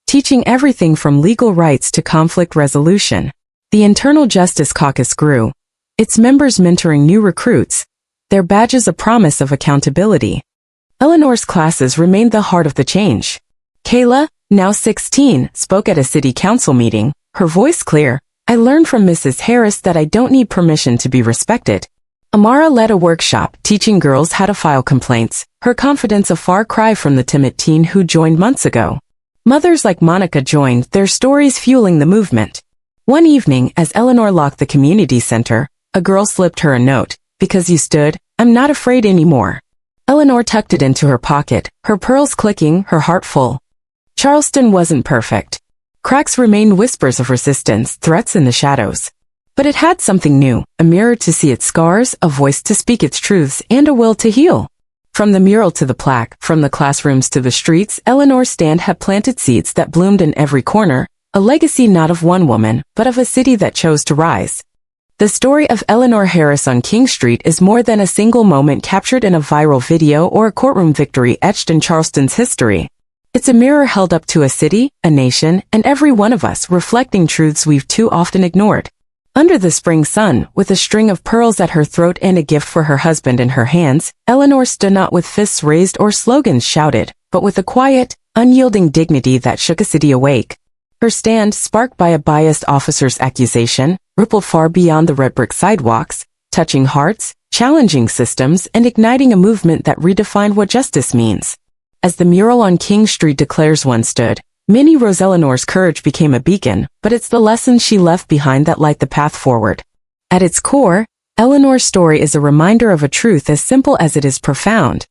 [SPEAKER 1] teaching everything from legal rights to conflict resolution. The Internal Justice Caucus grew, its members mentoring new recruits, their badges a promise of accountability. Eleanor's classes remained the heart of the change. Kayla, now 16, spoke at a city council meeting, her voice clear. I learned from Mrs. Harris that I don't need permission to be respected. Amara led a workshop teaching girls how to file complaints, her confidence a far cry from the timid teen who joined months ago. Mothers like Monica joined, their stories fueling the movement. One evening, as Eleanor locked the community center, a girl slipped her a note. Because you stood, I'm not afraid anymore. Eleanor tucked it into her pocket, her pearls clicking, her heart full. Charleston wasn't perfect. Cracks remained, whispers of resistance, threats in the shadows. But it had something new, a mirror to see its scars, a voice to speak its truths, and a will to heal. From the mural to the plaque, from the classrooms to the streets, Eleanor's stand had planted seeds that bloomed in every corner, a legacy not of one woman, but of a city that chose to rise. The story of Eleanor Harris on King Street is more than a single moment captured in a viral video or a courtroom victory etched in Charleston's history. It's a mirror held up to a city, a nation, and every one of us, reflecting truths we've too often ignored. Under the spring sun, with a string of pearls at her throat and a gift for her husband in her hands, Eleanor stood not with fists raised or slogans shouted, but with a quiet, unyielding dignity that shook a city awake. Her stand, sparked by a biased officer's accusation, rippled far beyond the red brick sidewalks, touching hearts, challenging systems, and igniting a movement that redefined what justice means. As the mural on King Street declares one stood, Minnie Rose Eleanor's courage became a beacon, but it's the lessons she left behind that light the path forward. At its core, Eleanor's story is a reminder of a truth as simple as it is profound.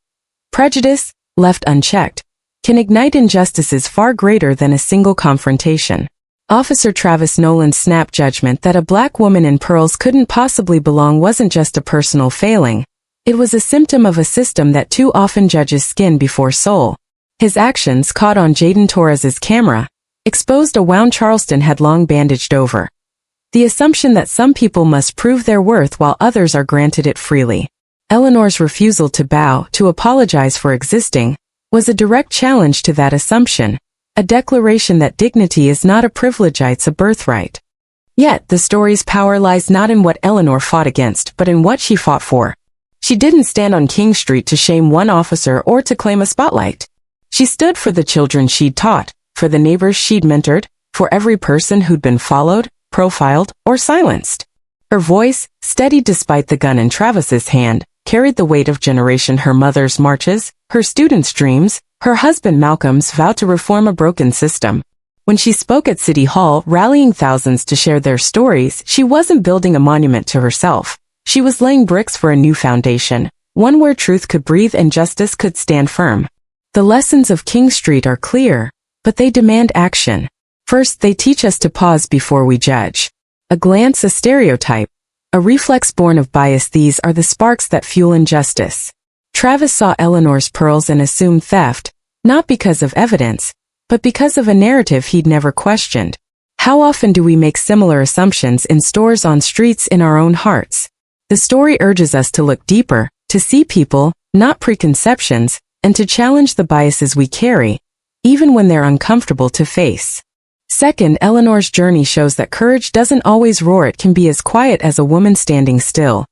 [SPEAKER 1] Prejudice, left unchecked, can ignite injustices far greater than a single confrontation. Officer Travis Nolan's snap judgment that a black woman in pearls couldn't possibly belong wasn't just a personal failing. It was a symptom of a system that too often judges skin before soul. His actions, caught on Jaden Torres's camera, exposed a wound Charleston had long bandaged over. The assumption that some people must prove their worth while others are granted it freely. Eleanor's refusal to bow, to apologize for existing, was a direct challenge to that assumption. A declaration that dignity is not a privilege, it's a birthright. Yet, the story's power lies not in what Eleanor fought against, but in what she fought for. She didn't stand on King Street to shame one officer or to claim a spotlight. She stood for the children she'd taught, for the neighbors she'd mentored, for every person who'd been followed, profiled, or silenced. Her voice, steady despite the gun in Travis's hand, carried the weight of generation, her mother's marches, her students' dreams, her husband Malcolm's vow to reform a broken system. When she spoke at City Hall, rallying thousands to share their stories, she wasn't building a monument to herself. She was laying bricks for a new foundation, one where truth could breathe and justice could stand firm. The lessons of King Street are clear, but they demand action. First, they teach us to pause before we judge. A glance, a stereotype, a reflex born of bias. These are the sparks that fuel injustice. Travis saw Eleanor's pearls and assumed theft, not because of evidence, but because of a narrative he'd never questioned. How often do we make similar assumptions in stores, on streets, in our own hearts? The story urges us to look deeper, to see people, not preconceptions, and to challenge the biases we carry, even when they're uncomfortable to face. Second, Eleanor's journey shows that courage doesn't always roar. It can be as quiet as a woman standing still.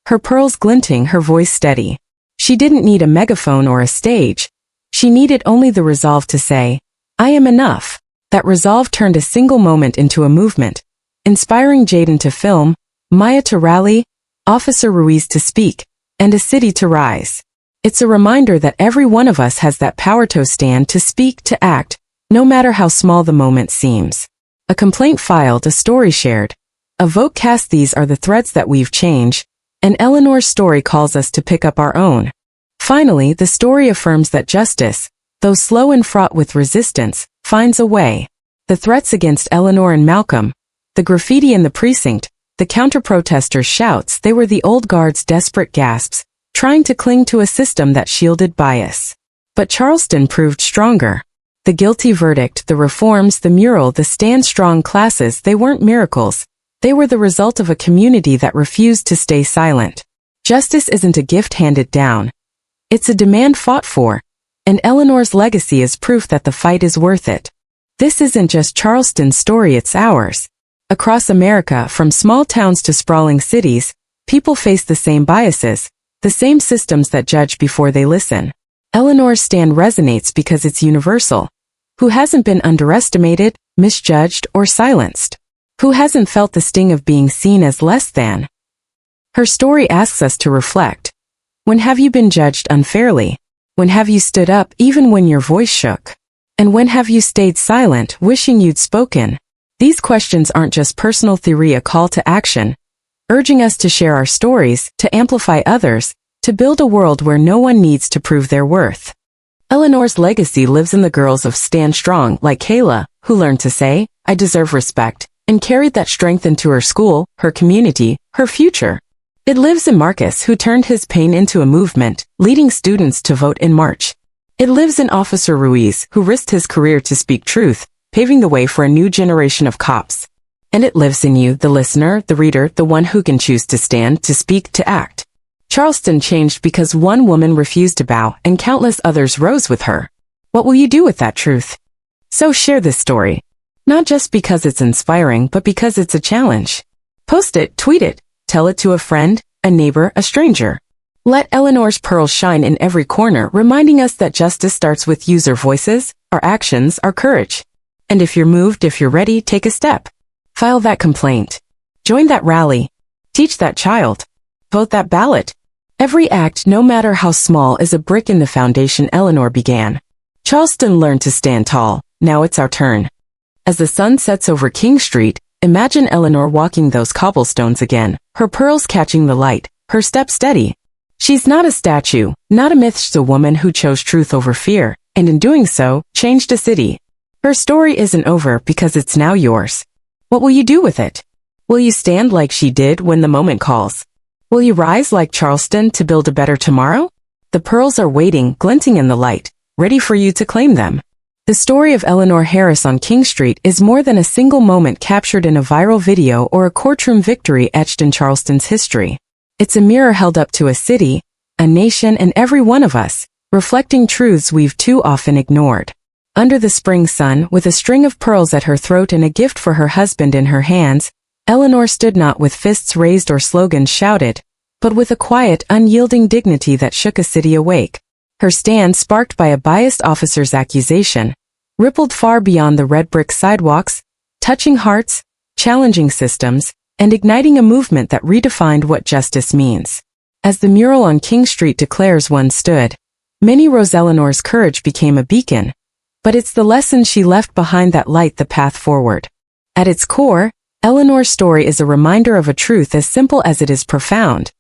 [SPEAKER 1] Her pearls glinting, her voice steady. She didn't need a megaphone or a stage. She needed only the resolve to say, I am enough. That resolve turned a single moment into a movement, inspiring Jaden to film, Maya to rally, Officer Ruiz to speak, and a city to rise. It's a reminder that every one of us has that power to stand, to speak, to act, no matter how small the moment seems. A complaint filed, a story shared, a vote cast. These are the threads that weave change, and Eleanor's story calls us to pick up our own. Finally, the story affirms that justice, though slow and fraught with resistance, finds a way. The threats against Eleanor and Malcolm, the graffiti in the precinct, the counter-protesters' shouts, they were the old guard's desperate gasps, trying to cling to a system that shielded bias. But Charleston proved stronger. The guilty verdict, the reforms, the mural, the stand strong classes, they weren't miracles. They were the result of a community that refused to stay silent. Justice isn't a gift handed down. It's a demand fought for. And Eleanor's legacy is proof that the fight is worth it. This isn't just Charleston's story, it's ours. Across America, from small towns to sprawling cities, people face the same biases, the same systems that judge before they listen. Eleanor's stand resonates because it's universal. Who hasn't been underestimated, misjudged, or silenced? Who hasn't felt the sting of being seen as less than? Her story asks us to reflect. When have you been judged unfairly? When have you stood up even when your voice shook? And when have you stayed silent, wishing you'd spoken? These questions aren't just personal theory, a call to action, urging us to share our stories, to amplify others, to build a world where no one needs to prove their worth. Eleanor's legacy lives in the girls of Stand Strong like Kayla, who learned to say, "I deserve respect," and carried that strength into her school, her community, her future. It lives in Marcus, who turned his pain into a movement, leading students to vote in March. It lives in Officer Ruiz, who risked his career to speak truth, paving the way for a new generation of cops. And it lives in you, the listener, the reader, the one who can choose to stand, to speak, to act. Charleston changed because one woman refused to bow and countless others rose with her. What will you do with that truth? So share this story. Not just because it's inspiring, but because it's a challenge. Post it, tweet it, tell it to a friend, a neighbor, a stranger. Let Eleanor's pearls shine in every corner, reminding us that justice starts with user voices, our actions, our courage. And if you're moved, if you're ready, take a step. File that complaint. Join that rally. Teach that child. Vote that ballot. Every act, no matter how small, is a brick in the foundation Eleanor began. Charleston learned to stand tall. Now it's our turn. As the sun sets over King Street, imagine Eleanor walking those cobblestones again, her pearls catching the light, her step steady. She's not a statue, not a myth, she's a woman who chose truth over fear, and in doing so, changed a city. Her story isn't over because it's now yours. What will you do with it? Will you stand like she did when the moment calls? Will you rise like Charleston to build a better tomorrow? The pearls are waiting, glinting in the light, ready for you to claim them. The story of Eleanor Harris on King Street is more than a single moment captured in a viral video or a courtroom victory etched in Charleston's history. It's a mirror held up to a city, a nation, and every one of us, reflecting truths we've too often ignored. Under the spring sun, with a string of pearls at her throat and a gift for her husband in her hands, Eleanor stood not with fists raised or slogans shouted, but with a quiet, unyielding dignity that shook a city awake. Her stand, sparked by a biased officer's accusation, rippled far beyond the red brick sidewalks, touching hearts, challenging systems, and igniting a movement that redefined what justice means. As the mural on King Street declares, one stood. Many rose. Eleanor's courage became a beacon. But it's the lesson she left behind that light the path forward. At its core, Eleanor's story is a reminder of a truth as simple as it is profound.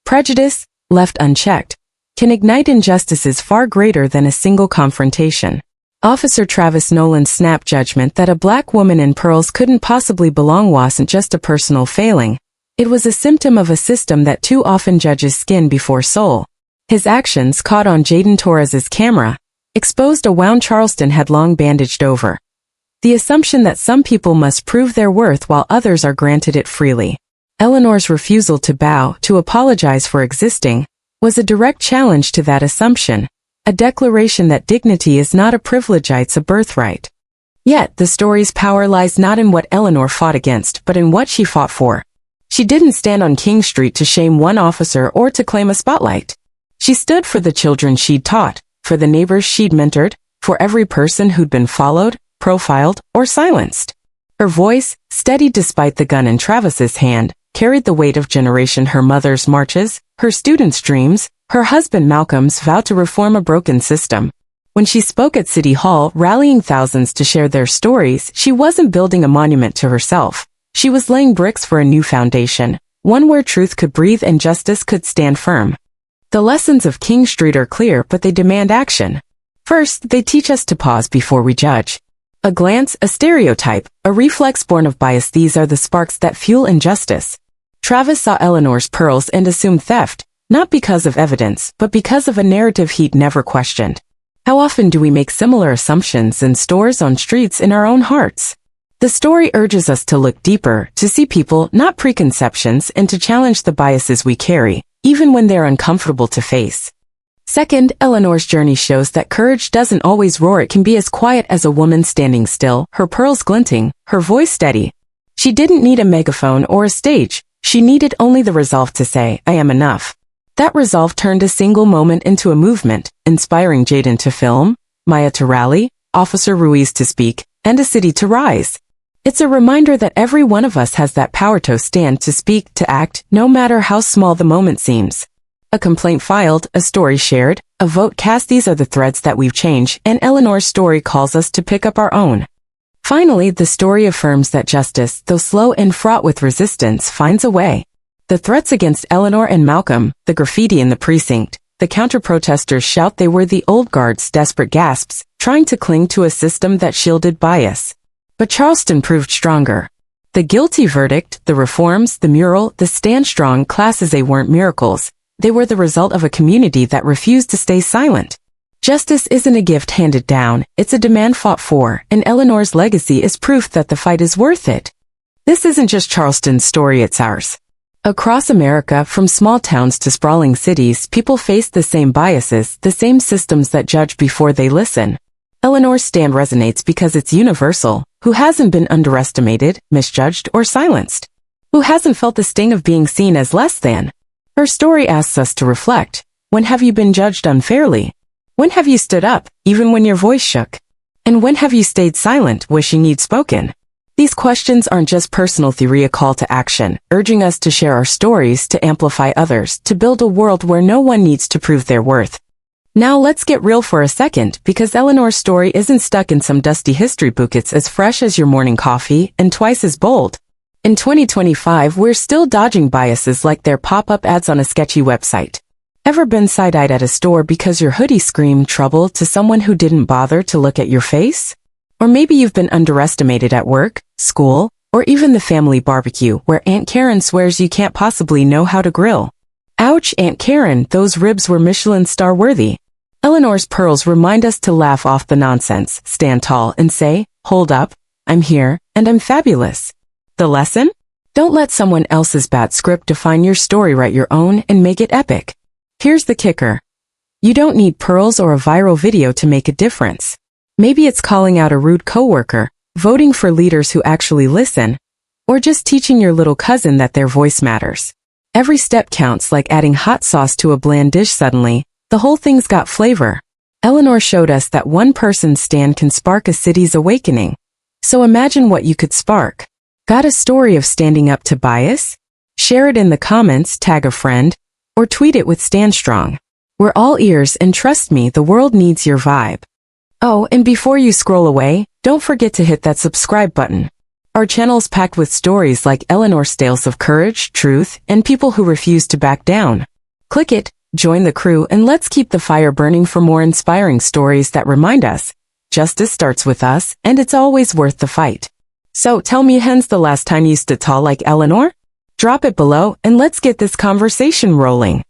[SPEAKER 1] Prejudice, left unchecked, can ignite injustices far greater than a single confrontation. Officer Travis Nolan's snap judgment that a black woman in pearls couldn't possibly belong wasn't just a personal failing. It was a symptom of a system that too often judges skin before soul. His actions, caught on Jaden Torres's camera, exposed a wound Charleston had long bandaged over. The assumption that some people must prove their worth while others are granted it freely. Eleanor's refusal to bow, to apologize for existing, was a direct challenge to that assumption, a declaration that dignity is not a privilege, it's a birthright. Yet, the story's power lies not in what Eleanor fought against, but in what she fought for. She didn't stand on King Street to shame one officer or to claim a spotlight. She stood for the children she'd taught, for the neighbors she'd mentored, for every person who'd been followed, profiled, or silenced. Her voice, steady despite the gun in Travis's hand, carried the weight of generation, her mother's marches, her students' dreams, her husband Malcolm's vow to reform a broken system. When she spoke at City Hall, rallying thousands to share their stories, she wasn't building a monument to herself. She was laying bricks for a new foundation, one where truth could breathe and justice could stand firm. The lessons of King Street are clear, but they demand action. First, they teach us to pause before we judge. A glance, a stereotype, a reflex born of bias, these are the sparks that fuel injustice. Travis saw Eleanor's pearls and assumed theft, Not because of evidence, but because of a narrative he'd never questioned. How often do we make similar assumptions in stores, on streets, in our own hearts? The story urges us to look deeper, to see people, not preconceptions, and to challenge the biases we carry, even when they're uncomfortable to face. Second, Eleanor's journey shows that courage doesn't always roar. It can be as quiet as a woman standing still, her pearls glinting, her voice steady. She didn't need a megaphone or a stage. She needed only the resolve to say, "I am enough." That resolve turned a single moment into a movement, inspiring Jaden to film, Maya to rally, Officer Ruiz to speak, and a city to rise. It's a reminder that every one of us has that power to stand, to speak, to act, no matter how small the moment seems. A complaint filed, a story shared, a vote cast. These are the threads that we've changed, and Eleanor's story calls us to pick up our own. Finally, the story affirms that justice, though slow and fraught with resistance, finds a way. The threats against Eleanor and Malcolm, the graffiti in the precinct, the counter-protesters shout they were the old guard's desperate gasps, trying to cling to a system that shielded bias. But Charleston proved stronger. The guilty verdict, the reforms, the mural, the stand strong classes, they weren't miracles. They were the result of a community that refused to stay silent. Justice isn't a gift handed down, it's a demand fought for, and Eleanor's legacy is proof that the fight is worth it. This isn't just Charleston's story, it's ours. Across America, from small towns to sprawling cities, people face the same biases, the same systems that judge before they listen. Eleanor's stand resonates because it's universal. Who hasn't been underestimated, misjudged, or silenced? Who hasn't felt the sting of being seen as less than? Her story asks us to reflect. When have you been judged unfairly? When have you stood up, even when your voice shook? And when have you stayed silent, wishing you'd spoken? These questions aren't just personal theory, a call to action, urging us to share our stories, to amplify others, to build a world where no one needs to prove their worth. Now let's get real for a second, because Eleanor's story isn't stuck in some dusty history book. It's as fresh as your morning coffee, and twice as bold. In 2025, we're still dodging biases like their pop-up ads on a sketchy website. Ever been side-eyed at a store because your hoodie screamed trouble to someone who didn't bother to look at your face? Or maybe you've been underestimated at work, school, or even the family barbecue where Aunt Karen swears you can't possibly know how to grill. Ouch, Aunt Karen, those ribs were Michelin star worthy. Eleanor's pearls remind us to laugh off the nonsense, stand tall, and say, "Hold up, I'm here, and I'm fabulous." The lesson? Don't let someone else's bad script define your story. Write your own and make it epic. Here's the kicker. You don't need pearls or a viral video to make a difference. Maybe it's calling out a rude coworker, voting for leaders who actually listen, or just teaching your little cousin that their voice matters. Every step counts, like adding hot sauce to a bland dish. Suddenly, the whole thing's got flavor. Eleanor showed us that one person's stand can spark a city's awakening. So imagine what you could spark. Got a story of standing up to bias? Share it in the comments, tag a friend, or tweet it with Stand Strong. We're all ears, and trust me, the world needs your vibe. Oh, and before you scroll away, don't forget to hit that subscribe button. Our channel's packed with stories like Eleanor's tales of courage, truth, and people who refuse to back down. Click it, join the crew, and let's keep the fire burning for more inspiring stories that remind us justice starts with us, and it's always worth the fight. So tell me, when's the last time you stood tall like Eleanor? Drop it below, and let's get this conversation rolling.